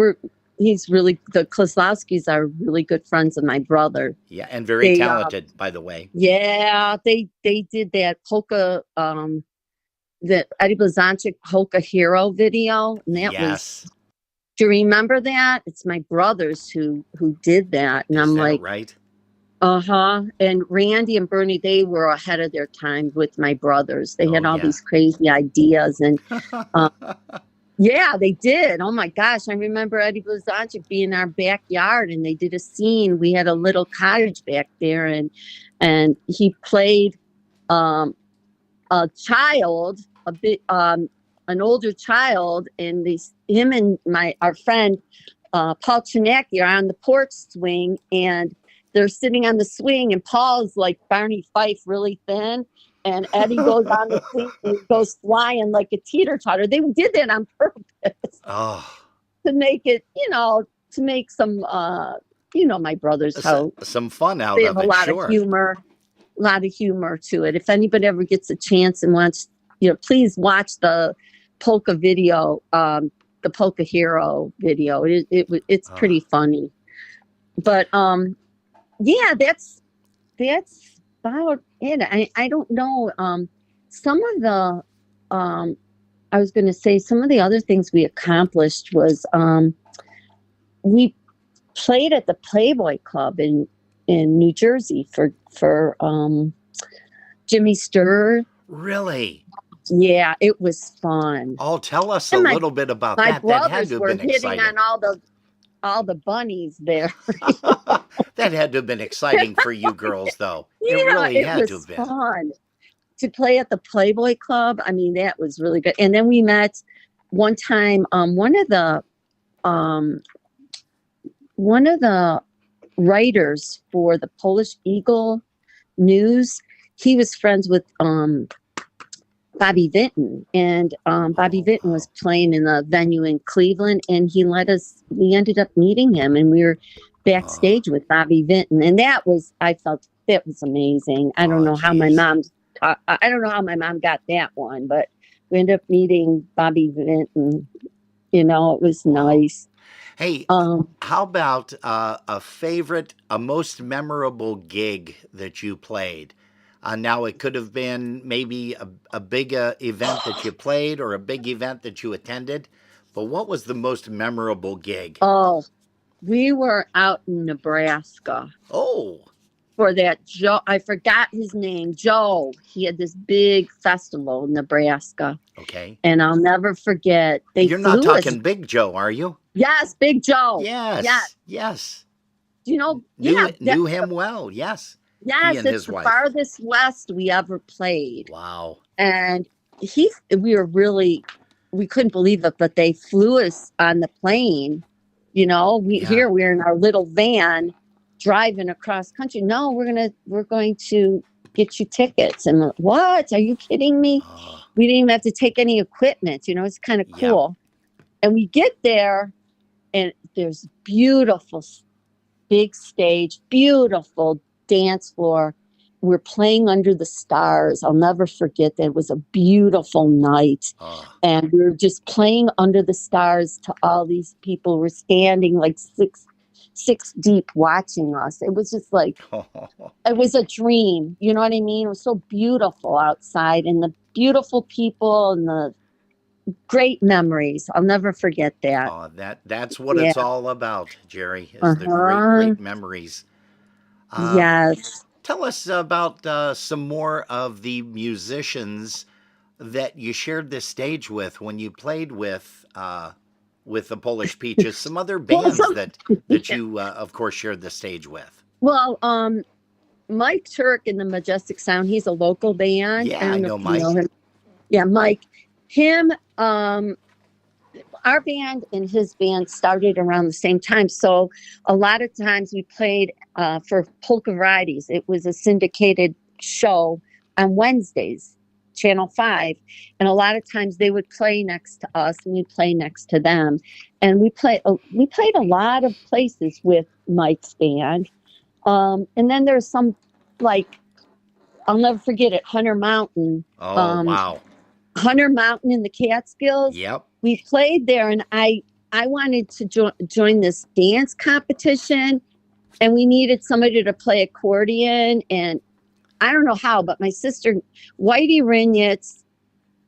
the Kozlowskis are really good friends of my brother. Yeah, and very They, talented, by the way. yeah, they did that polka, the Eddie Blazonczyk polka hero video, and that was. Yes. Do you remember that? It's my brothers who did that, and Is I'm that like, right? uh-huh. And Randy and Bernie, they were ahead of their time with my brothers. They Oh, had all yeah. these crazy ideas, and yeah, they did. Oh my gosh. I remember Eddie Blazonczyk being in our backyard, and they did a scene. We had a little cottage back there, and he played um a child, an older child, and him and our friend Paul Chinaki are on the porch swing, and they're sitting on the swing, and Paul's like Barney Fife, really thin, and Eddie goes on the swing and he goes flying like a teeter-totter. They did that on purpose Oh, to make it, to make some, my brothers, how some fun out they have of a it, lot of sure. humor to it. If anybody ever gets a chance and wants, please watch the polka video, the polka hero video. It's Oh, pretty funny. But yeah, that's about it. I don't know. Some of the I was going to say some of the other things we accomplished was we played at the Playboy Club in in New Jersey for Jimmy Sturr. Really? Yeah, it was fun. Oh, tell us a And little bit about my that. That had brothers to have were been hitting exciting. on all the bunnies there. That had to have been exciting for you girls, though. It Yeah, really it had to was have been. fun to play at the Playboy Club. I mean, that was really good. And then we met one time. Um, one of the writers for the Polish Eagle News. He was friends with Bobby Vinton, and Bobby Vinton was playing in the venue in Cleveland, and we ended up meeting him, and we were backstage with Bobby Vinton, and I felt that was amazing. I don't know how my mom got that one, but we ended up meeting Bobby Vinton. It was nice. Hey, how about a most memorable gig that you played? Now, it could have been maybe a big event that you played or a big event that you attended, but what was the most memorable gig? Oh, we were out in Nebraska. Oh. For that Joe, I forgot his name, Joe. He had this big festival in Nebraska. Okay. And I'll never forget. You're not talking Big Joe, are you? Yes, Big Joe. Yes. Yes. Do you know? Knew him well. Yes. Yes, He and it's his the wife. farthest west we ever played. Wow. And we couldn't believe it, but they flew us on the plane. Here we're in our little van driving across country. No, we're going to get you tickets. And like, what? Are you kidding me? We didn't even have to take any equipment. It's kind of cool. And we get there, and there's beautiful big stage, beautiful dance floor. We're playing under the stars. I'll never forget that. It was a beautiful night. And we were just playing under the stars to all these people who were standing like six deep watching us. It was just like, it was a dream. You know what I mean? It was so beautiful outside, and the beautiful people and the great memories. I'll never forget that. Oh, that's what it's all about, Geri, is the great memories. Yes. Tell us about some more of the musicians that you shared this stage with when you played with the Polish Peaches. Some other bands that you, of course, shared the stage with. Well, Mike Turk in the Majestic Sound. He's a local band. Yeah, I know Mike. Him. Yeah, Mike. Him. Our band and his band started around the same time. So a lot of times we played for Polka Varieties. It was a syndicated show on Wednesdays, Channel 5. And a lot of times they would play next to us and we'd play next to them. And we played a lot of places with Mike's band. And then there's some, like, I'll never forget it, Hunter Mountain. Oh, wow. Hunter Mountain in the Catskills. Yep. We played there, and I wanted to join this dance competition, and we needed somebody to play accordion, and I don't know how, but my sister, Whitey Rignitz,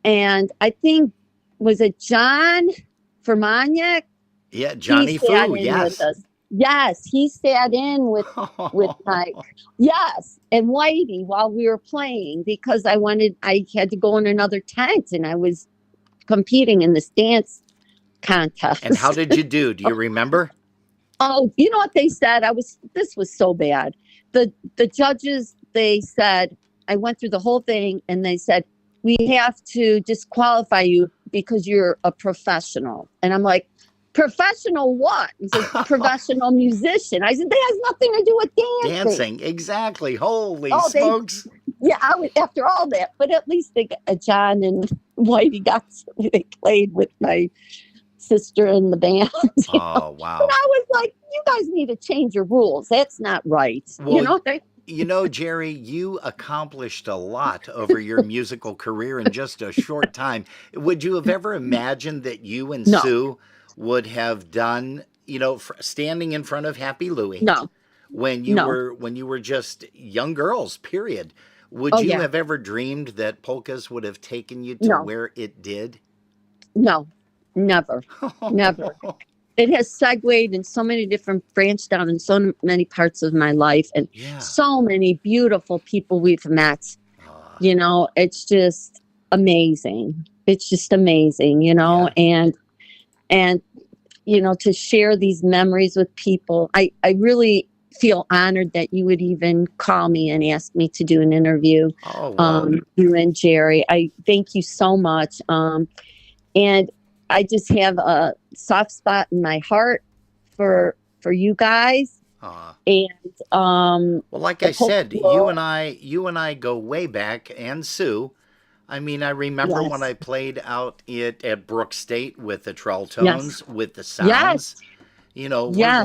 and I think, was it John Fermaniak? Yeah, Johnny Foo, yes. Yes, he sat in with Mike. Yes, and Whitey while we were playing, because I had to go in another tent, and I was competing in this dance contest. And how did you do? Do you remember? Oh, you know what they said? This was so bad. The judges, they said, I went through the whole thing, and they said, we have to disqualify you because you're a professional. And I'm like, professional what? He said, professional musician. I said, that has nothing to do with dancing. Dancing, exactly. Holy smokes. After all that, but at least they got John and Whitey they played with my sister in the band. Oh, wow. And I was like, you guys need to change your rules. That's not right. Well, Geri, you accomplished a lot over your musical career in just a short time. Would you have ever imagined that you and Sue would have done, standing in front of Happy Louie? No. When you were just young girls, period. Would you have ever dreamed that Polkas would have taken you to where it did? No, never, never. it has segued in so many different branched out in so many parts of my life, and Yeah. so many beautiful people we've met. Aw, You know, it's just amazing. It's just amazing, you know, and you know, to share these memories with people. I really feel honored that you would even call me and ask me to do an interview. oh, well, You and Jerry. I thank you so much. And I just have a soft spot in my heart for you guys. aw. And Well, like the I said, Polka you and I go way back, and Sue. I mean, I remember when Yes. I played out at Brook State with the Yes. Trelltones, with the Yes. Sounds. You know, Yes.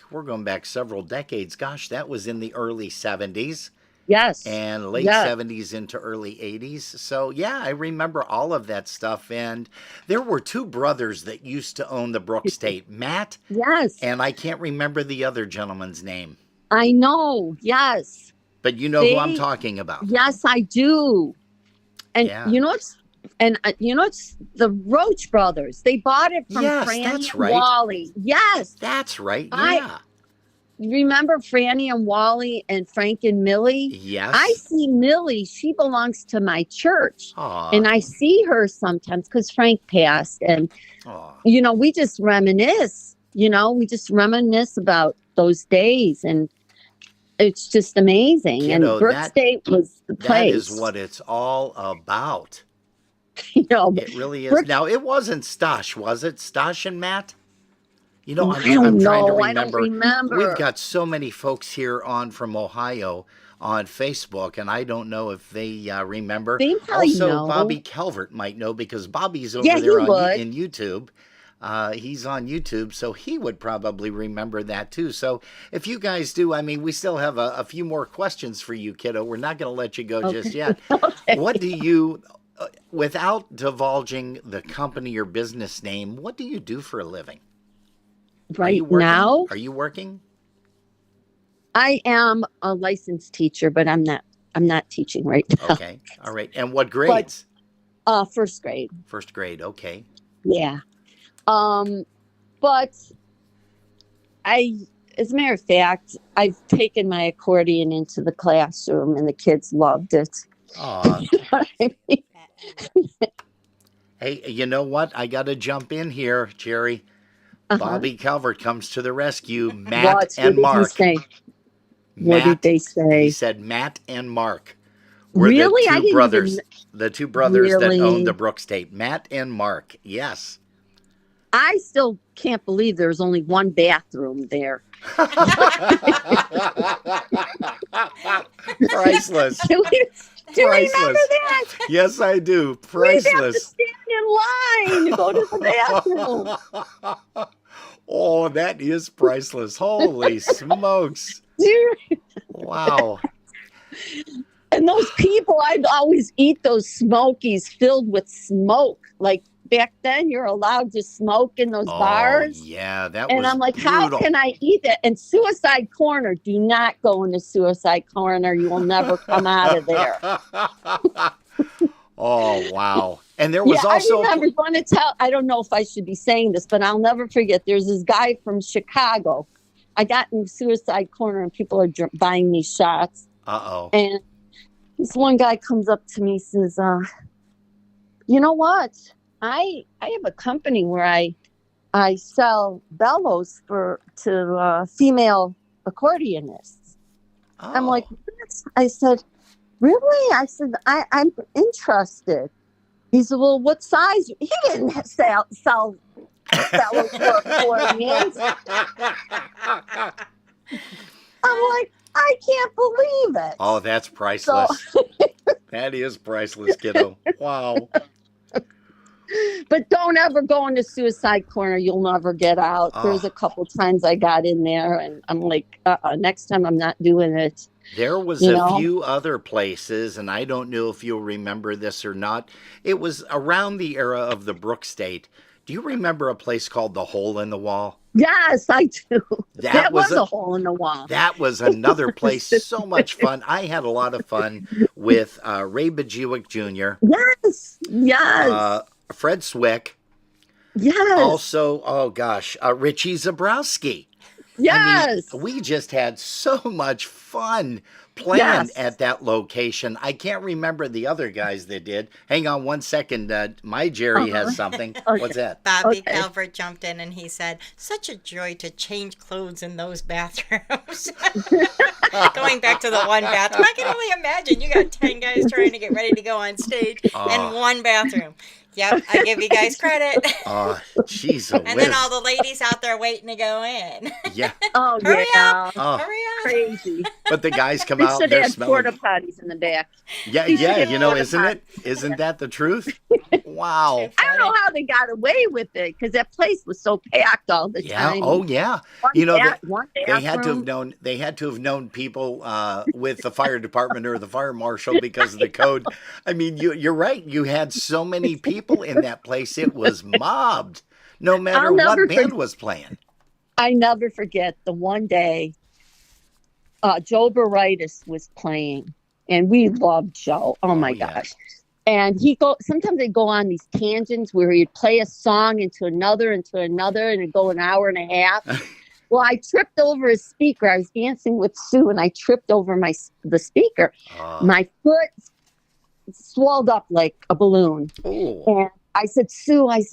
we're going back several decades. Gosh, that was in the early 70s Yes. and late Yes. 70s into early 80s. So, yeah, I remember all of that stuff. And there were two brothers that used to own the Brook State, Matt, Yes. and I can't remember the other gentleman's name. I know. Yes. But you know who I'm They talking about. Yes, I do. And Yeah. you know it's the Roach brothers. They bought it from Yes, Franny that's and right. Wally. Yes. That's right. I- Yeah. Remember Franny and Wally and Frank and Millie? Yes. I see Millie. She belongs to my church. Aw. And I see her sometimes because Frank passed. And, Aw. you know, we just reminisce. You know, we just reminisce about those days. And it's just amazing. You and know, Brook that- State was the That place. is what it's all about. You know, It really is. Brook- Now, it wasn't Stosh, was it? Stosh and Matt? You know, I don't I'm trying to know. I remember. don't remember. We've got so many folks here on from Ohio on Facebook, and I don't know if they remember. They probably Also, know. Bobby Calvert might know because Bobby's over Yeah, there he would. in YouTube. He's on YouTube, so he would probably remember that too. So if you guys do, I mean, we still have a few more questions for you, kiddo. We're not going to let you go just yet. Okay. What do you, without divulging the company or business name, what do you do for a living? Are Right you working? now, Are you working? I am a licensed teacher, but I'm not teaching right now. Okay. All right. And what grades? First grade. First grade. Okay. Yeah. But as a matter of fact, I've taken my accordion into the classroom and the kids loved it. Aw. You know what I mean? Hey, you know what? I got to jump in here, Jerry. Uh-huh. Bobby Calvert comes to the rescue. Matt What and did Mark. he say? What did Matt, they say? He said Matt and Mark were Really? I the two didn't brothers. even- The two brothers Really? that owned the Brook State. Matt and Mark. Yes. I still can't believe there's only one bathroom there. Priceless. Do you remember Priceless. that? Yes, I do. We'd have to Priceless. stand in line to go to the bathroom. Oh, that is priceless. Holy smokes. Dude. Wow. And those people, I'd always eat those smokies filled with smoke. Like back then, you're allowed to smoke in those bars. Yeah, that And was I'm like, brutal. how can I eat that? And Suicide Corner, do not go into Suicide Corner. You will never come out of there. Oh, wow. And there was Yeah, also I remember going to tell, I don't know if I should be saying this, but I'll never forget. There's this guy from Chicago. I got in Suicide Corner and people are buying me shots. Uh-oh. And this one guy comes up to me and says, you know what? I have a company where I sell bellows to female accordionists. I'm like, what? I said, really? I said, I'm interested. He said, well, what size? He didn't sell bellows for accordions. I'm like, I can't believe it. Oh, that's priceless. That is priceless, kiddo. Wow. But don't ever go into Suicide Corner. You'll never get out. Oh. There's a couple times I got in there and I'm like, next time I'm not doing it. There was You a know? few other places, and I don't know if you'll remember this or not. It was around the era of the Brook State. Do you remember a place called the Hole in the Wall? Yes, I do. That That was was a- a hole in the wall. That was another place. So much fun. I had a lot of fun with Ray Bajiewicz Jr., Yes, yes. Fred Swick, Yes. Also, oh gosh, Richie Zabrowski. Yes. We just had so much fun playing Yes. at that location. I can't remember the other guys that did. Hang on one second. My Jerry has something. What's that? Bobby Okay. Calvert jumped in and he said, "Such a joy to change clothes in those bathrooms." Going back to the one bathroom, I can only imagine you got 10 guys trying to get ready to go on stage and one bathroom. Yep, I give you guys credit. Oh, jeez, And then all the ladies out there waiting to go in. yeah. Oh, Hurry yeah. Oh, Hurry up. Crazy. but the guys come They out. should They're have porta smelling. potties in the back. Yeah, They should yeah. have You know, porta isn't it? Isn't that the truth? Wow. I don't know how they got away with it because that place was so packed all the Yeah. time. Oh, yeah. One You know, one they had to have bathroom. known. They had to have known people with the fire department or the fire marshal because of the code. I mean, you're right. You had so many people in that place. It was mobbed. No matter I'll never what band was playing. I never forget the one day Joe Baritis was playing, and we loved Joe. Oh my yeah. gosh. And sometimes they'd go on these tangents where he'd play a song into another, and it'd go an hour and a half. Well, I tripped over a speaker. I was dancing with Sue, and I tripped over the speaker. My foot swelled up like a balloon. Oh. And I said, Sue, I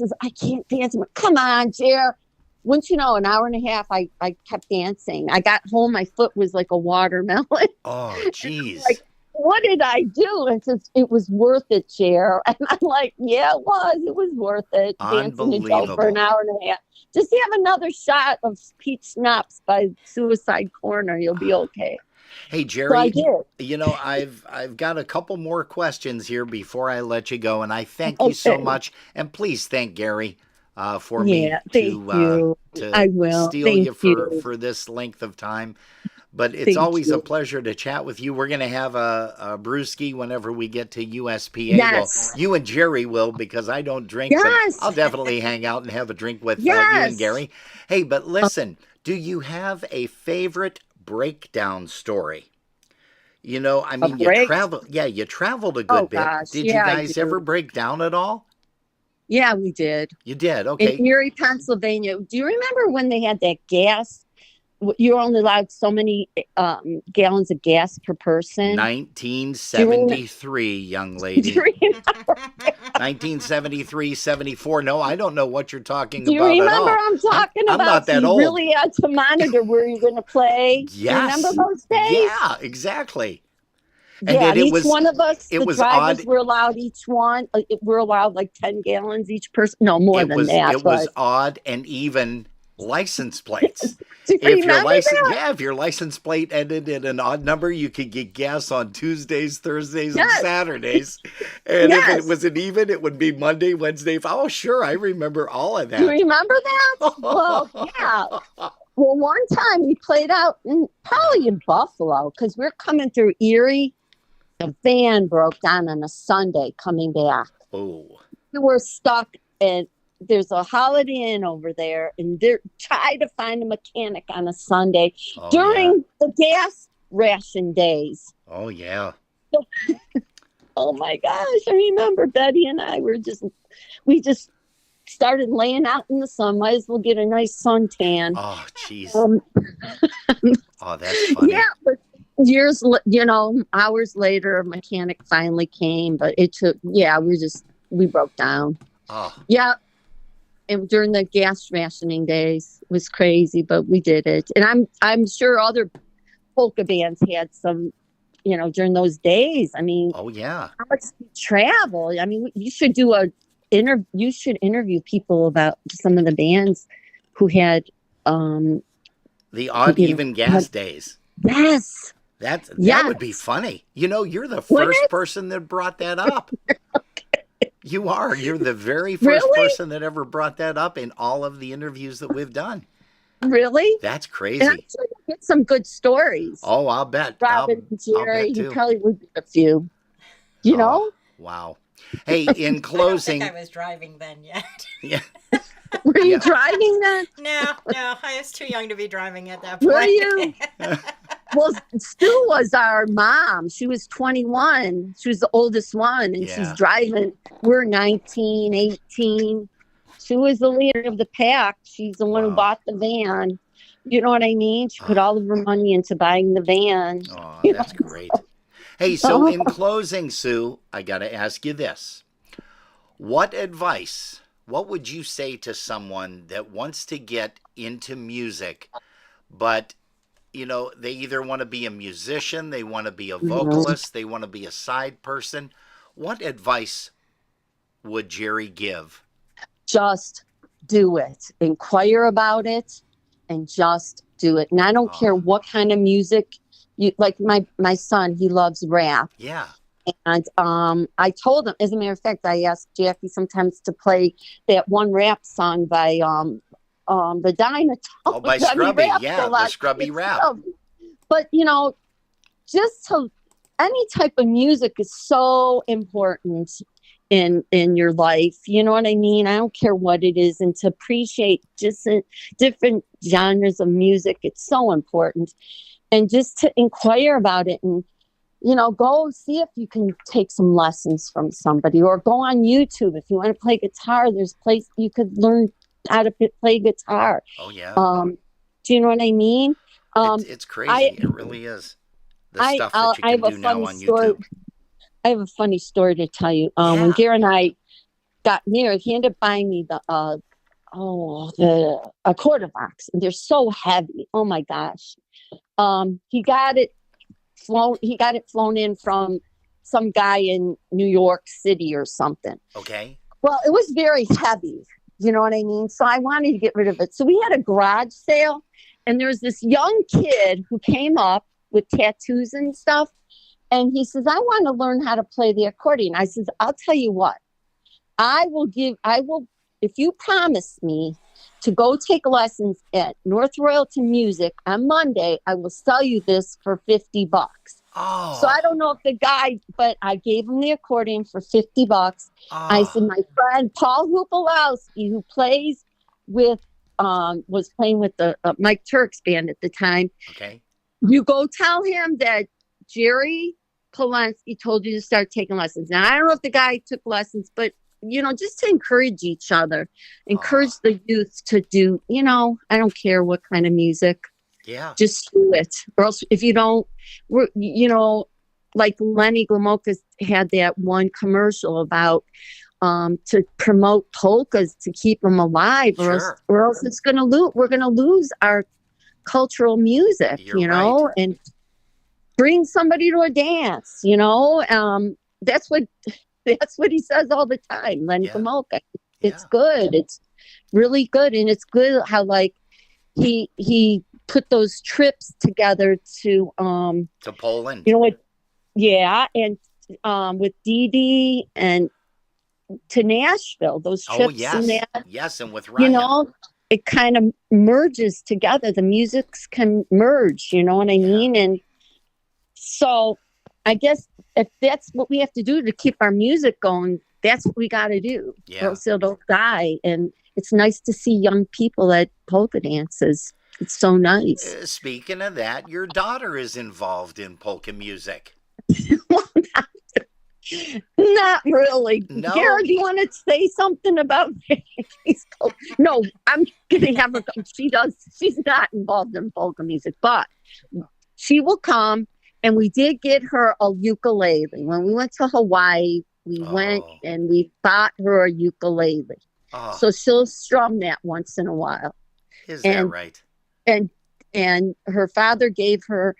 can't dance. Come on, Jer. Once you know, an hour and a half, I kept dancing. I got home, my foot was like a watermelon. Oh, jeez. Like, what did I do? And says, it was worth it, Jer. And I'm like, yeah, it was. It was worth it. Dancing to Joe for an hour and a half. Just have another shot of peach schnapps by Suicide Corner. You'll be okay. Hey, Jerry, So I did. you know, I've got a couple more questions here before I let you go, and I thank you so Okay. much. And please thank Gary for me Thank you. to I will. steal Thank you you. for this length of time. But it's Thank always a you. pleasure to chat with you. We're going to have a brewski whenever we get to USPA. Yes. Well, you and Jerry will, because I don't drink, Yes. but I'll definitely hang out and have a drink with you Yes. and Gary. Hey, but listen, do you have a favorite breakdown story? You know, I mean, you break? traveled a good Oh, bit. gosh. Did Yeah, you I guys do. ever break down at all? Yeah, we did. You did, okay. In Erie, Pennsylvania. Do you remember when they had that gas? You were only allowed so many gallons of gas per person. 1973, young Do lady. you remember, 1973, 74. No, I don't know what you're talking do you about at remember all. I'm talking I'm about? not that you old. really had to monitor where you're going to play. Do you Yes. remember those days? Yeah, exactly. And Yeah, then it each was- one of us, it the was drivers odd. were allowed each one. We're allowed like 10 gallons each person. No, more than that. It was but- odd and even license plates. Do you remember that? Yeah, if your license plate ended in an odd number, you could get gas on Tuesdays, Thursdays, Yes. and Saturdays. And if Yes. it was an even, it would be Monday, Wednesday. Oh, sure, I remember all of Do you that. remember that? Well, yeah. Well, one time we played out probably in Buffalo because we're coming through Erie. The van broke down on a Sunday coming back. Oh, We were stuck, and there's a Holiday Inn over there, and they're trying to find a mechanic on a Sunday oh, during the gas ration days. yeah. Oh, yeah. Oh my gosh, I remember Betty and I we just started laying out in the sun. Might as well get a nice suntan. Oh, jeez. Um, Oh, that's funny. yeah, but hours later, a mechanic finally came, but it took, we broke down. Oh, Yeah. And during the gas rationing days it was crazy, but we did it. And I'm sure other polka bands had some, during those days. I mean, oh, yeah. how much we travel. I mean, you should interview people about some of the bands who had The odd, You know, even gas days. yes. That Yes. would be funny. You're the Wouldn't first it? person that brought that up. You are. You're the very first Really? person that ever brought that up in all of the interviews that we've done. Really? That's And I'm crazy. sure you get some good stories. Oh, I'll bet. Robin and I'll Jerry, bet you too. probably would get a few. You know? Wow. Hey, in I don't closing, think I was driving then yet. yeah, Were you Yeah. driving then? No, I was too young to be driving at that point. Were you? Well, Stu was our mom. She was 21. She was the oldest one, and Yeah. she's driving. We're 19, 18. Sue was the leader of the pack. She's the one who Wow. bought the van. You know what I mean? She put all of her money into buying the van. Oh, You that's know? great. Hey, so in closing, Sue, I got to ask you this. What would you say to someone that wants to get into music, but, they either want to be a musician, they want to be a vocalist, they want to be a side person? What advice would Geri give? Just do it. Inquire about it and just do it. And I don't care what kind of music you like. My son, he loves rap. Yeah. And I told him, as a matter of fact, I asked Jackie sometimes to play that one rap song by the Dynatones. Oh, by Scrubby. Yeah, the Scrubby rap. But just to any type of music is so important in your life. You know what I mean? I don't care what it is, and to appreciate just different genres of music, it's so important. And just to inquire about it and go see if you can take some lessons from somebody, or go on YouTube. If you want to play guitar, there's place you could learn how to play guitar. Oh, yeah. Do you know what I mean? It's crazy. It really is. The stuff that you can do now on YouTube. I have a funny story to tell you. When Geri and I got married, he ended up buying me the a quarter box, and they're so heavy. Oh my gosh. He got it flown in from some guy in New York City or something. Okay. Well, it was very heavy. You know what I mean? So I wanted to get rid of it. So we had a garage sale, and there was this young kid who came up with tattoos and stuff. And he says, I want to learn how to play the accordion. I says, I'll tell you what, if you promise me to go take lessons at North Royalton Music on Monday, I will sell you this for $50. Oh. So I don't know if the guy, but I gave him the accordion for $50. Oh. I said, my friend Paul Hupalowski, who plays with, was playing with the Mike Turk's band at the time. Okay. You go tell him that Geri Paulenske told you to start taking lessons. Now, I don't know if the guy took lessons, but, just to encourage each other, encourage the youth to do, I don't care what kind of music. Yeah. Just do it. Or else if you don't, like Lenny Gomulka had that one commercial about to promote polkas to keep them alive, Sure. or else it's going to lose. We're going to lose our cultural music, You're right. and bring somebody to a dance, that's what he says all the time, Lenny Gomulka. It's good. It's really good. And it's good how he put those trips together to Poland. You know what? Yeah. And with Dee Dee and to Nashville, those trips. Oh, yes. And that, yes. And with Ryan. it kind of merges together. The musics can merge, you know what I mean? And so I guess if that's what we have to do to keep our music going, that's what we got to do. Yeah. Or else it'll die. And it's nice to see young people at polka dances. It's so nice. Speaking of that, your daughter is involved in polka music. Not really. No. Geri, do you want to say something about No, I'm going to have her come. She's not involved in polka music, but she will come. And we did get her a ukulele. When we went to Hawaii, we went and we bought her a ukulele. Oh. So she'll strum that once in a while. Is that right? And her father gave her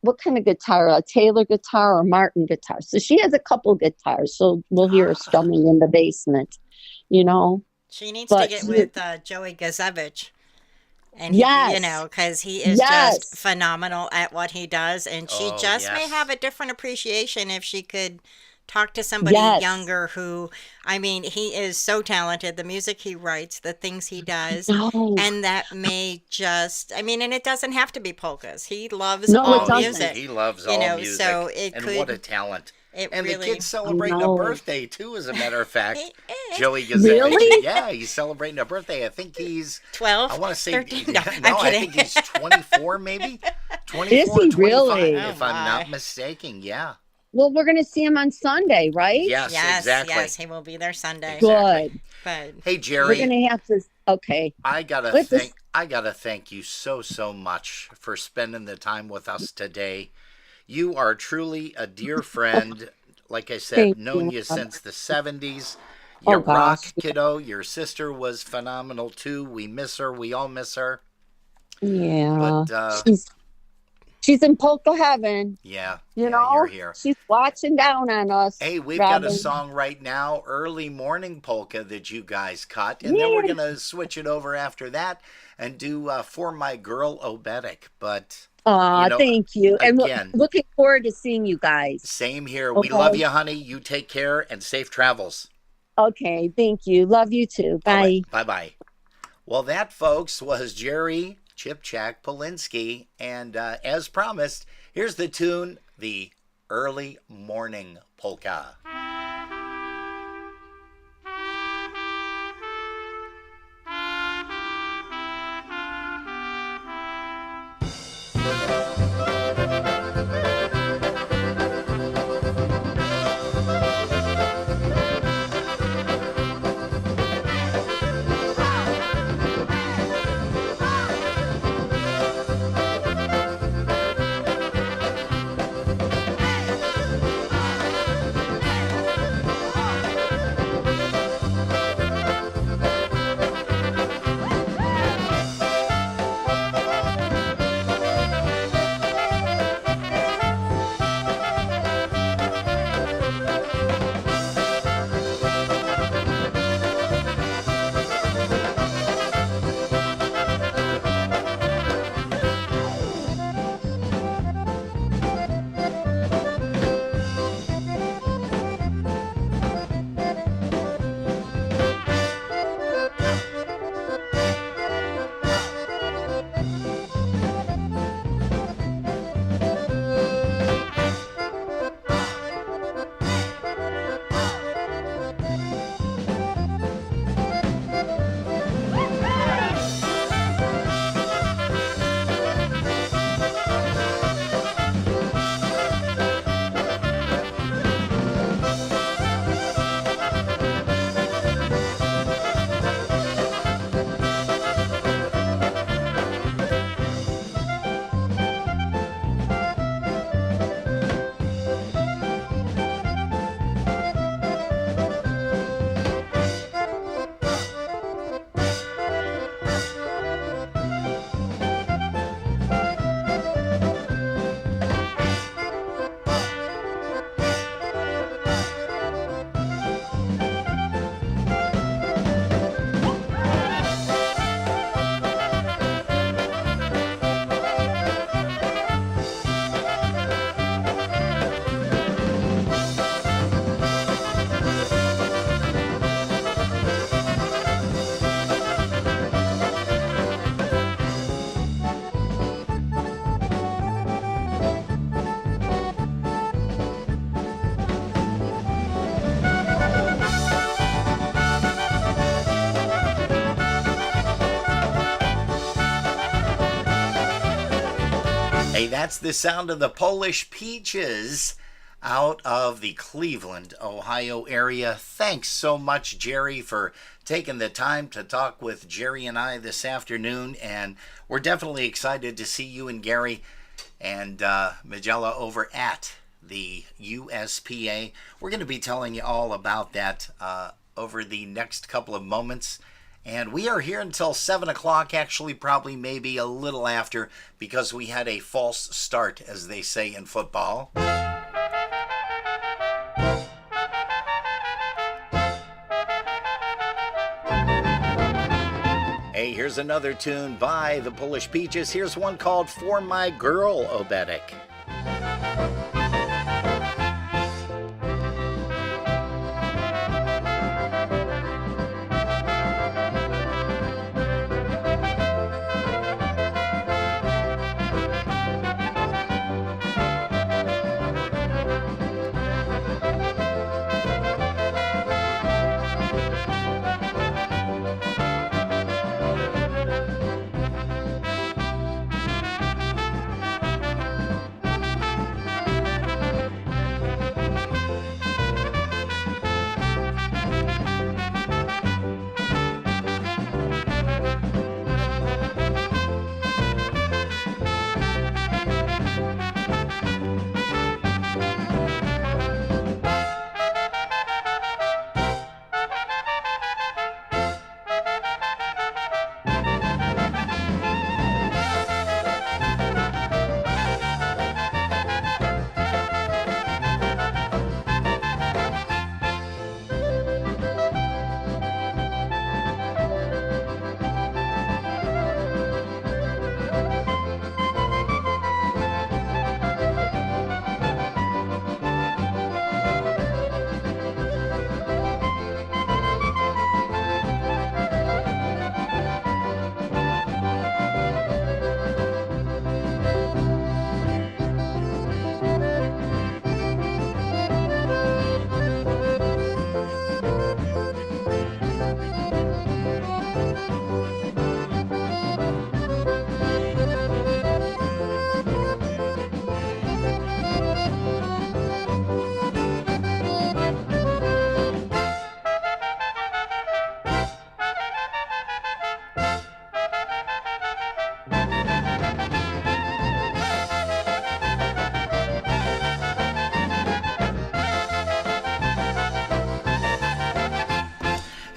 what kind of guitar? A Taylor guitar or Martin guitar? So she has a couple guitars. So we'll hear her strumming in the basement, She needs to get with Joey Gazevich. And he, because he is just phenomenal at what he does. And she may have a different appreciation if she could talk to somebody younger who, he is so talented. The music he writes, the things he does. And that may just, and it doesn't have to be polkas. He loves all music. He loves all music. So what a talent. And really, the kid's celebrating a birthday, too, as a matter of fact. Joey Gazette. Really? Yeah, he's celebrating a birthday. I think he's 12. I want to say 13? I think he's 24, maybe. 24, Is he 25, really? if I'm not mistaken. Yeah. Well, we're going to see him on Sunday, right? Yes, exactly. Yes, he will be there Sunday. Exactly. Good. But Hey, We're Jerry, going to have to. Okay. I gotta Let's thank I gotta thank you so much for spending the time with us today. You are truly a dear friend. Like I said, Thank known you. you since the 70s. Oh, You rock, gosh. kiddo. Your sister was phenomenal too. We miss her. We all miss her. Yeah. But She's in polka heaven. yeah, You yeah, know, you're here. she's watching down on us. Hey, we've got a Robin. song right now, Early Morning Polka, that you guys cut. And then we're Yeah. going to switch it over after that and do For My Girl Obetic. But Aw, you know, thank you. And again, looking forward to seeing you guys. same here. We Okay. love you, honey. You take care and safe travels. Okay, thank you. Love you too. Bye. Bye-bye. Well, that, folks, was Geri Chipchak Paulenske. And as promised, here's the tune, the Early Morning Polka. Hey, that's the sound of the Polish Peaches out of the Cleveland, Ohio area. Thanks so much, Geri, for taking the time to talk with Geri and I this afternoon. And we're definitely excited to see you and Geri and Magella over at the USPA. We're going to be telling you all about that over the next couple of moments. And we are here until 7 o'clock, actually probably maybe a little after, because we had a false start, as they say in football. Hey, here's another tune by the Polish Peaches. Here's one called For My Girl Obetic.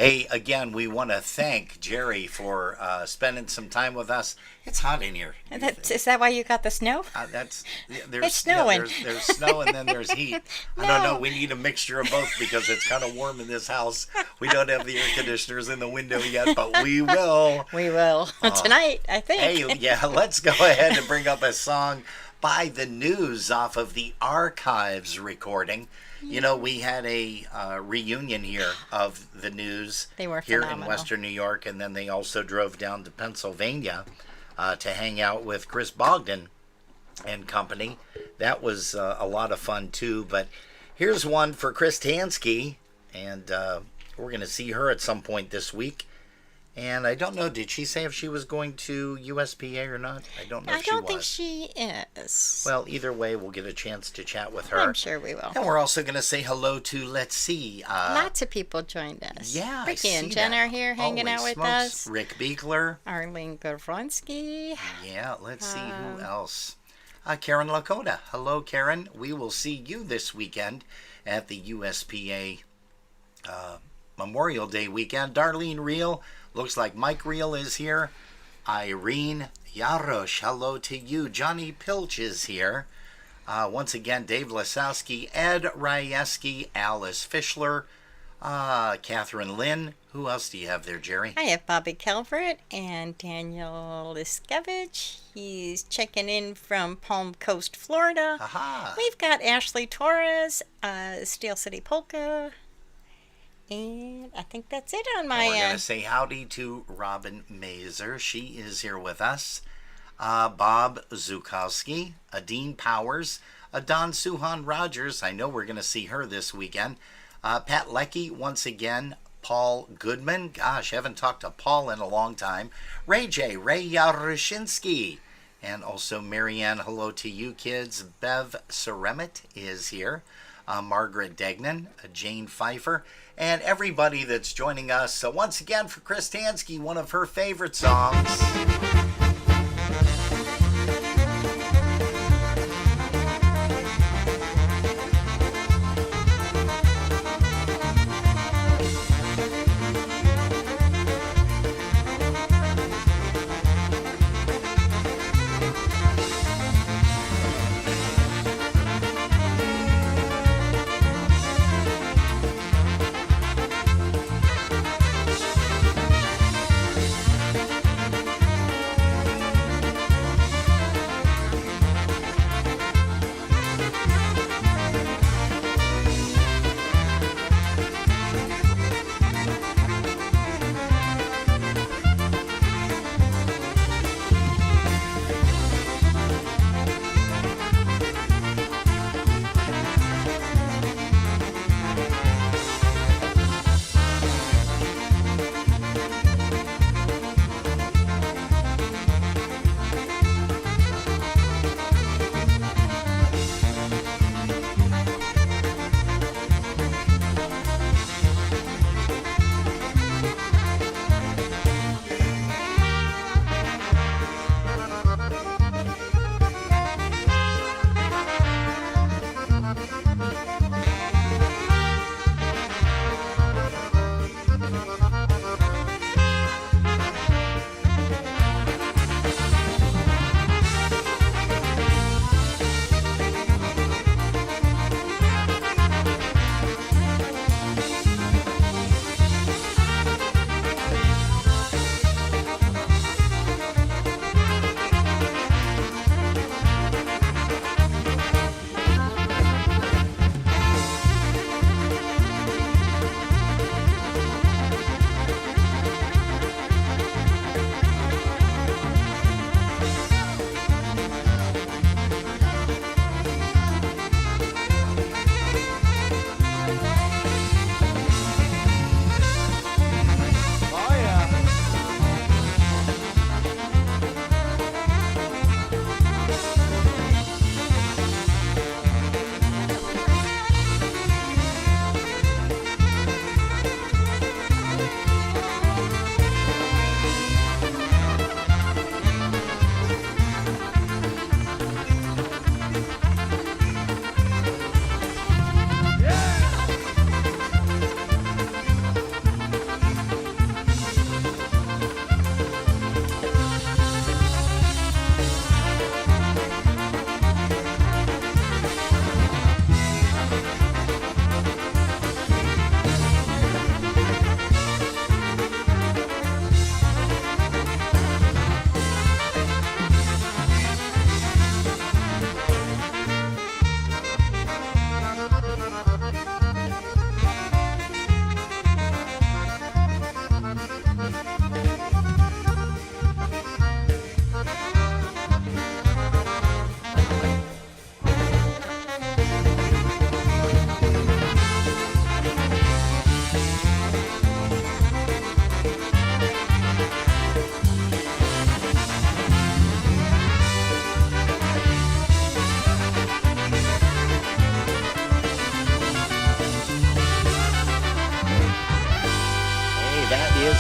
Hey, again, we want to thank Geri for spending some time with us. It's hot in here. Is that why you got the snow? There's It's snowing. there's snow and then there's heat. I don't know. We need a mixture of both because it's kind of warm in this house. We don't have the air conditioners in the window yet, but we will. We will. Tonight, I think. Hey, yeah, let's go ahead and bring up a song by The News off of the Archives recording. You know, we had a reunion here of The News They were here in phenomenal. Western New York, and then they also drove down to Pennsylvania to hang out with Chris Bogdan and company. That was a lot of fun, too. But here's one for Chris Tansky, and we're going to see her at some point this week. And I don't know, did she say if she was going to USPA or not? I don't know if she was. I don't think she is. Well, either way, we'll get a chance to chat with her. I'm sure we will. And we're also going to say hello to, let's see. Lots of people joined us. Yeah, Ricky I and see Jen that. are here hanging Holy out with smokes. us. Rick Beekler. Arlene Gorfronsky. Yeah, let's see who else. Karen Lakota. Hello, Karen. We will see you this weekend at the USPA Memorial Day weekend. Darlene Reel. Looks like Mike Reel is here. Irene Yarosh, hello to you. Johnny Pilch is here. Once again, Dave Lasowski, Ed Ryeski, Alice Fischler, Catherine Lynn. Who else do you have there, Geri? I have Bobby Calvert and Daniel Liskevich. He's checking in from Palm Coast, Florida. Aha. We've got Ashley Torres, Steel City Polka. And I think that's it on my We're going to end. say howdy to Robin Mazer. She is here with us. Bob Zukowski, Adine Powers, Don Suhan Rogers. I know we're going to see her this weekend. Pat Leckie, once again. Paul Goodman. Gosh, haven't talked to Paul in a long time. Ray J. Ray Yaroshinsky. And also Marianne, hello to you kids. Bev Ceremit is here. Margaret Degnan, Jane Pfeiffer, and everybody that's joining us. So once again for Chris Tansky, one of her favorite songs.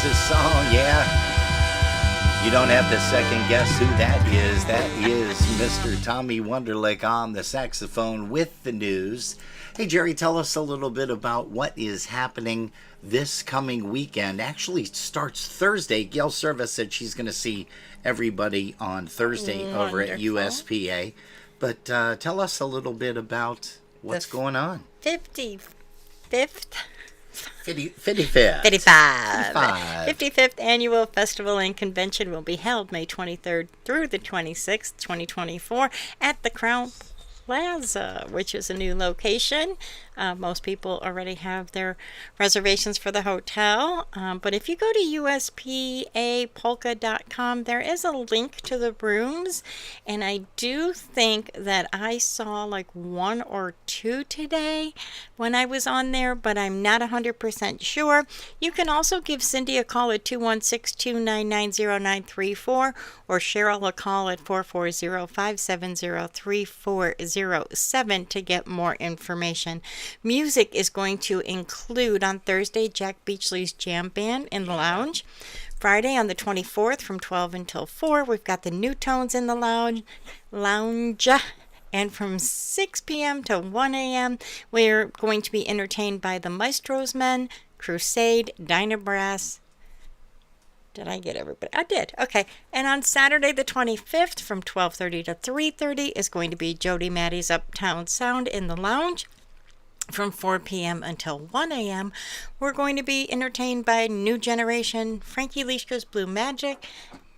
That's a song, yeah. You don't have to second guess who that is. That is Mr. Tommy Wonderlick on the saxophone with the news. Hey, Geri, tell us a little bit about what is happening this coming weekend. Actually, it starts Thursday. Gail Service said she's going to see everybody on Thursday over at USPA. But tell us a little bit about what's going on. 55th 55th annual festival and convention will be held May 23rd through the 26th, 2024 at the Crown Plaza, which is a new location. Most people already have their reservations for the hotel. But if you go to uspapolka.com, there is a link to the rooms. And I do think that I saw like 1 or 2 today when I was on there, but I'm not 100% sure. You can also give Cindy a call at 216-299-0934 or Cheryl a call at 440-570-3407 to get more information. Music is going to include on Thursday Jack Beachley's Jam Band in the lounge. Friday on the 24th from 12 until 4, we've got the New Tones in the lounge. And from 6 p.m. to 1 a.m., we're going to be entertained by the Maestro's Men, Crusade, Dynabrass. Did I get everybody? I did. Okay. And on Saturday the 25th from 12:30 to 3:30 is going to be Jody Maddie's Uptown Sound in the lounge. From 4 p.m. until 1 a.m., we're going to be entertained by New Generation, Frankie Lishka's Blue Magic,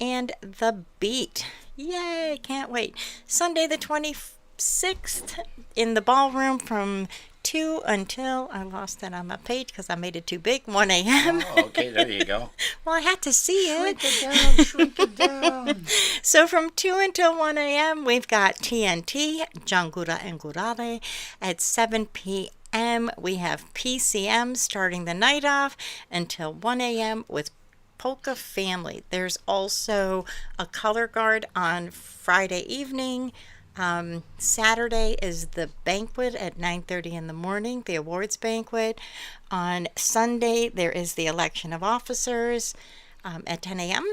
and The Beat. Yay! Can't wait. Sunday the 26th in the ballroom from 2 until, I lost that on my page because I made it too big, 1 a.m. Oh, okay, there you go. Well, I had to see it. Shrink it down. So from 2 until 1 a.m., we've got TNT, Jangura and Gurare. At 7 p.m., we have PCM starting the night off until 1 a.m. with Polka Family. There's also a color guard on Friday evening. Saturday is the banquet at 9:30 in the morning, the awards banquet. On Sunday, there is the election of officers at 10 a.m.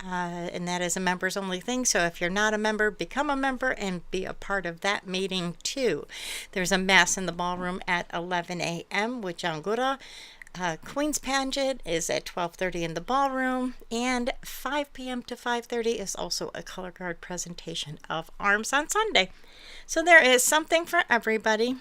And that is a members only thing. So if you're not a member, become a member and be a part of that meeting too. There's a mass in the ballroom at 11 a.m. with Jangura. Queen's Pageant is at 12:30 in the ballroom, and 5 p.m. to 5:30 is also a color guard presentation of arms on Sunday. So there is something for everybody.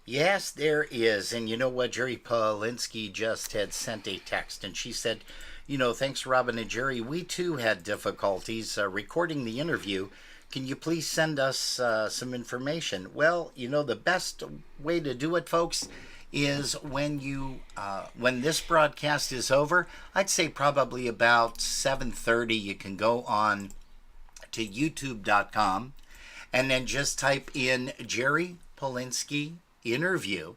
Yes, there is. And you know what? Geri Paulenske just had sent a text, and she said, thanks, Robin and Geri. We too had difficulties recording the interview. Can you please send us some information? Well, the best way to do it, folks, is when this broadcast is over. I'd say probably about 7:30 you can go on to youtube.com and then just type in Geri Paulenske interview,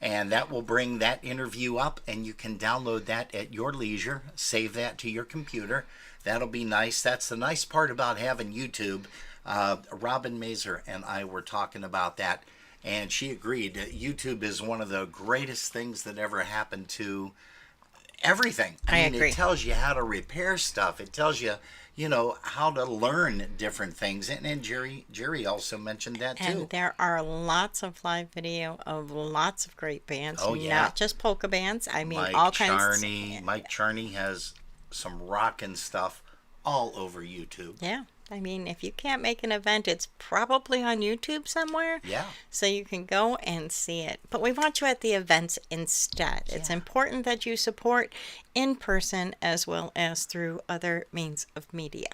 and that will bring that interview up, and you can download that at your leisure. Save that to your computer. That'll be nice. That's the nice part about having YouTube. Robin Mazer and I were talking about that, and she agreed that YouTube is one of the greatest things that ever happened to everything. I mean, agree. It tells you how to repair stuff. It tells you, how to learn different things. And Geri also mentioned that too. And there are lots of live video of lots of great bands. Oh, yeah. Not just polka bands. I mean, Mike all kinds. Charney. Mike Charney has some rockin' stuff all over YouTube. Yeah. I mean, if you can't make an event, it's probably on YouTube somewhere. Yeah. So you can go and see it. But we want you at the events instead. Yeah. It's important that you support in person as well as through other means of media.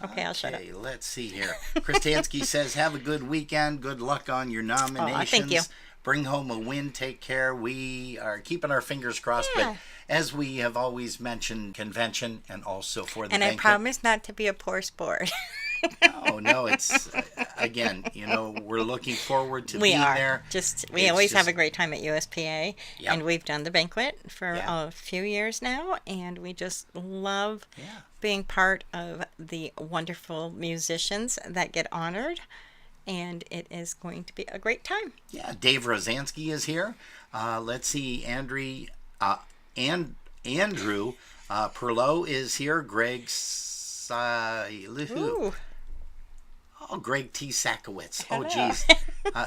Okay, I'll shut up. Let's see here. Kristansky says, have a good weekend. Good luck on your nominations. Oh, thank you. Bring home a win. Take care. We are keeping our fingers crossed. Yeah. But as we have always mentioned, convention and also for the and banquet. I promise not to be a poor sport. No, it's, again, we're looking forward to being there. We always have a great time at USPA. Yep. And we've done the banquet for a few years now, and we just love being part of the wonderful musicians that get honored. And it is going to be a great time. Yeah, Dave Rosansky is here. Let's see, Andrew. Perlow is here. Greg Ooh. Oh, Greg T. Sakowitz. Oh, geez.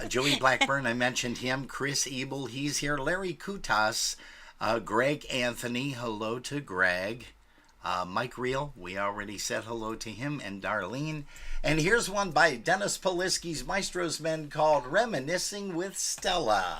Joey Blackburn, I mentioned him. Chris Ebel, he's here. Larry Kutas. Greg Anthony, hello to Greg. Mike Reel, we already said hello to him. And Darlene. And here's one by Dennis Polisky's Maestro's Men called Reminiscing with Stella.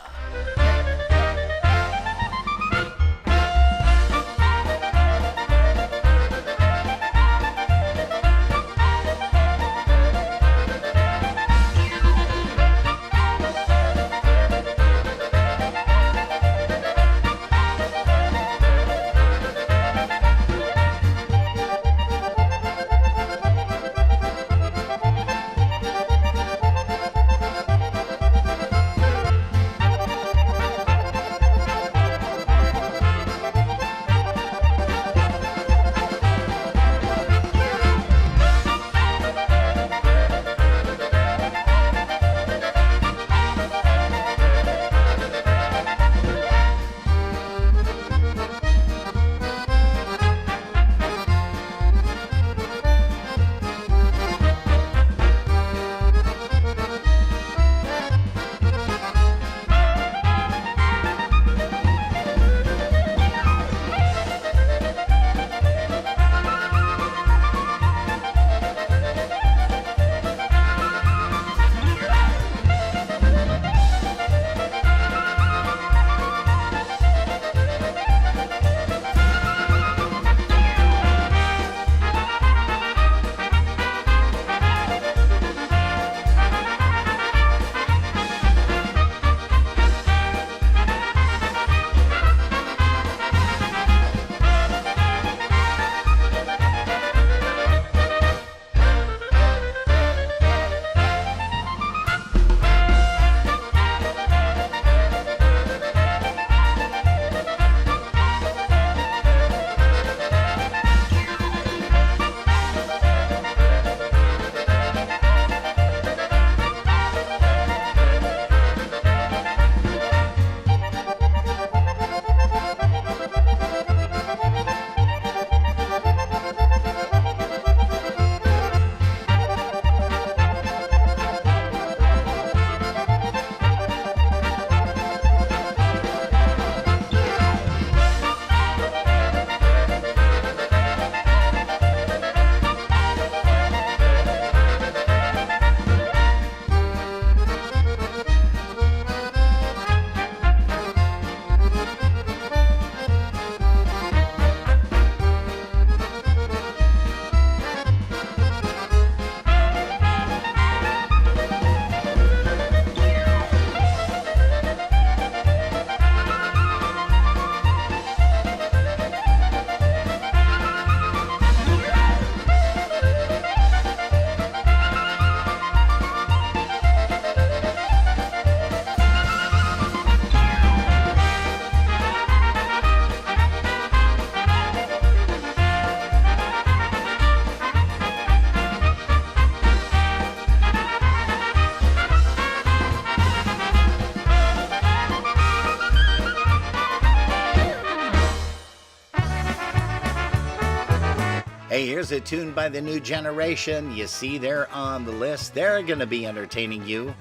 Hey, here's a tune by the new generation. You see they're on the list. They're going to be entertaining you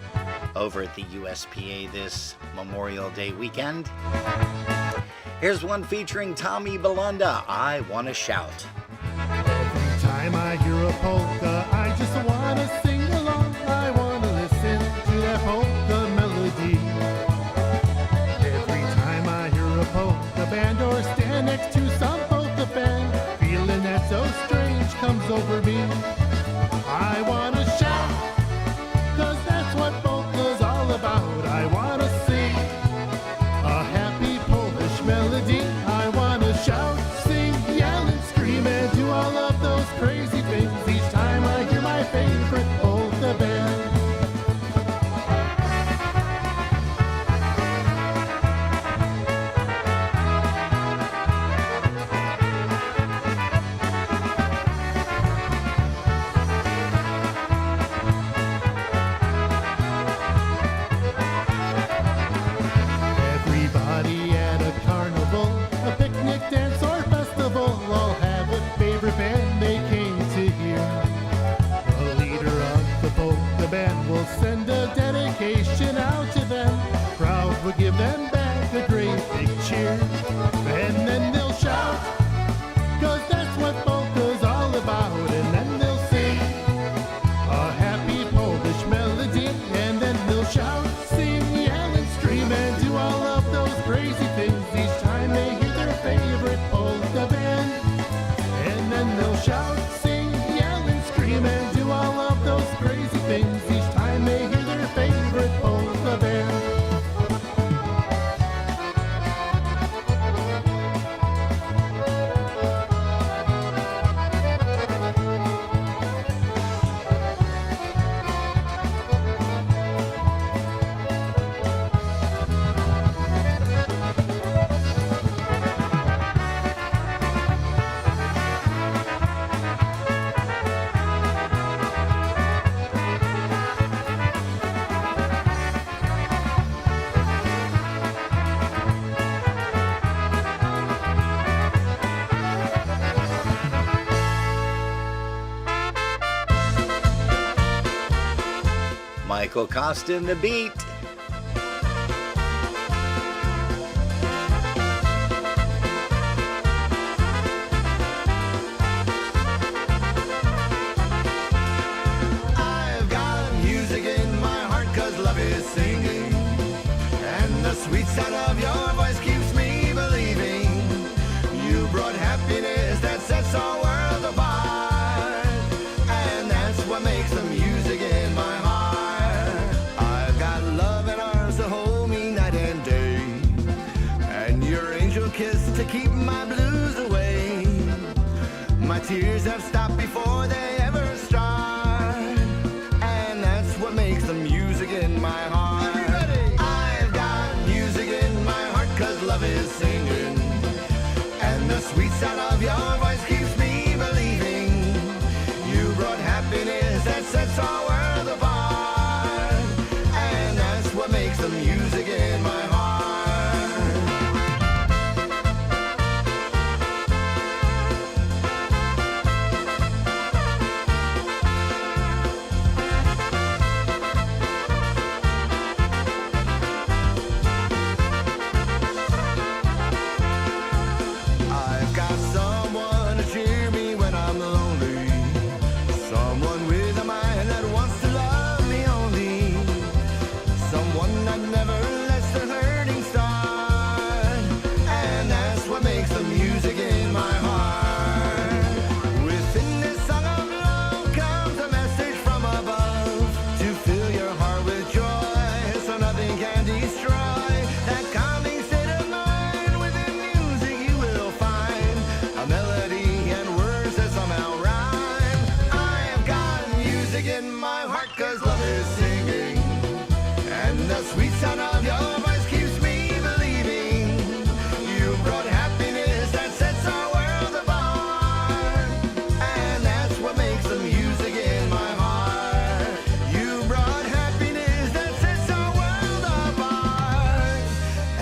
over at the USPA this Memorial Day weekend. Here's one featuring Tommy Belunda, I Wanna Shout. Every time I hear a polka, I just want to sing along. I want to listen to that polka melody. Every time I hear a polka band or stand next to some polka band, feeling that's so strange comes over me. I want to shout, 'cause that's what polka's all about. I want to sing a happy Polish melody. I want to shout, sing, yell, and scream, and do all of those crazy things each time I hear my favorite polka. send a dedication out to them. Crowd will give them back a great big cheer. And then they'll shout, 'cause that's what polka's all about. And then they'll sing a happy Polish melody. And then they'll shout, sing, yell, and scream, and do all of those crazy things each time they hear their favorite polka band. And then they'll shout, sing, yell, and scream, and do all of those crazy things each time they hear their favorite polka band. Michael Costa in the beat. I've got music in my heart 'cause love is singing, and the sweet sound of your voice keeps me believing. You brought happiness that sets our world apart, and that's what makes the music in my heart. I've got love and arms to hold me night and day, and your angel kiss to keep my blues away. My tears have stopped before they ever start, and that's what makes the music in my heart. I've got music in my heart 'cause love is singing, and the sweet sound of your voice keeps me believing. You brought happiness that sets our world apart, and that's what makes the music in my heart. I've got someone to cheer me when I'm lonely, someone with a mind that wants to love me only, someone that never lets the hurting start, and that's what makes the music in my heart. Within this song of love comes a message from above to fill your heart with joy, so nothing can destroy that calming state of mind. Within music you will find a melody and words that somehow rhyme. I have got music in my heart 'cause love is singing, and the sweet sound of your voice keeps me believing. You brought happiness that sets our world apart, and that's what makes the music in my heart. You brought happiness that sets our world apart,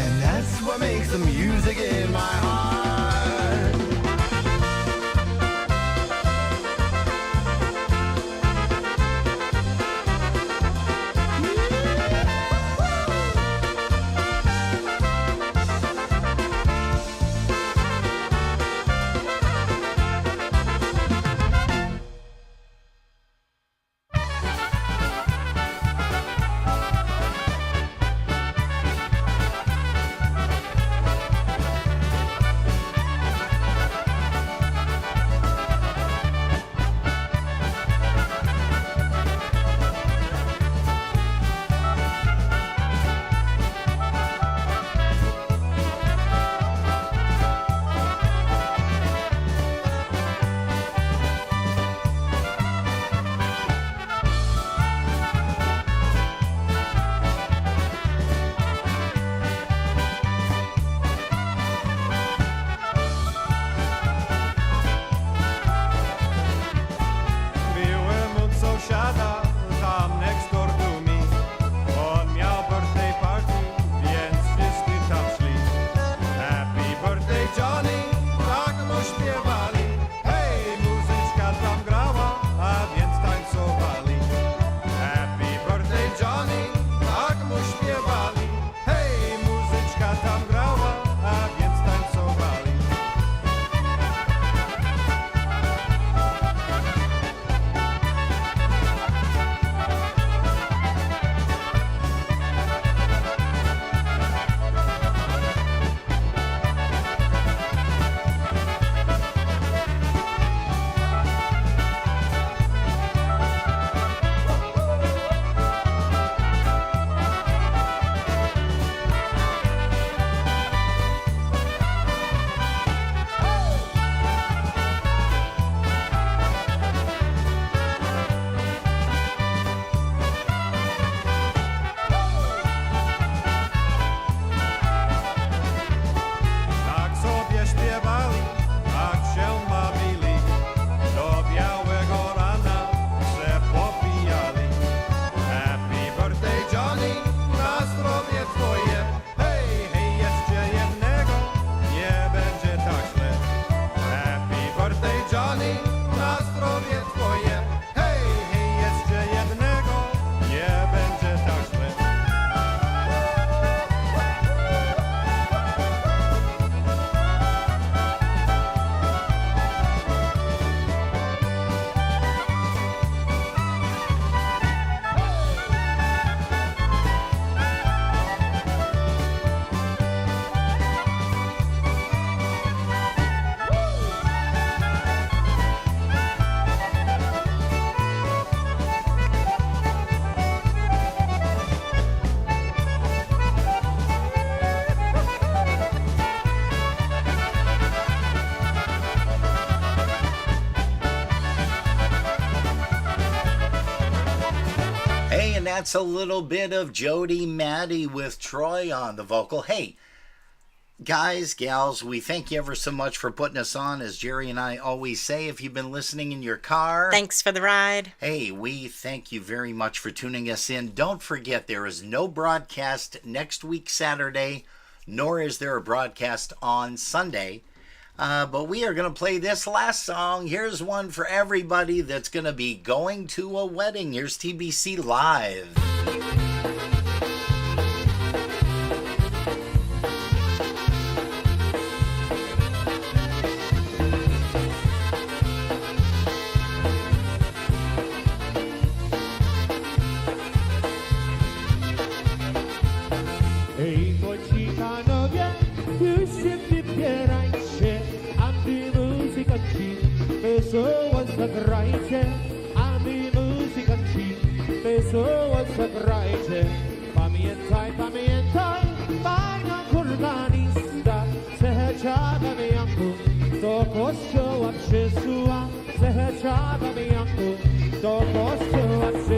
and that's what makes the music in my heart. tam grała, a więc tańcowali. Tak sobie śpiewali, tak się bawili, do białego rana się popijali. Happy birthday Johnny, na zdrowie twoje. Hej, hej, jeszcze jednego, nie będzie tak źle. Happy birthday Johnny, na zdrowie twoje. Hej, hej, jeszcze jednego, nie będzie tak źle. Hey, and that's a little bit of Jody Maddie with Troy on the vocal. Hey, guys, gals, we thank you ever so much for putting us on. As Jerry and I always say, if you've been listening in your car, Thanks for the ride. hey, we thank you very much for tuning us in. Don't forget, there is no broadcast next week, Saturday, nor is there a broadcast on Sunday. But we are going to play this last song. Here's one for everybody that's going to be going to a wedding. Here's TBC Live. Ej, młodzi już się wybierajcie, a wy muzykanci, wesoło zagrajcie, a wy muzykanci, wesoło zagrajcie. Pamiętaj, pamiętaj, fajna organista, zechciała Janku, do kościoła przyszła, zechciała Janku, do kościoła przyszła.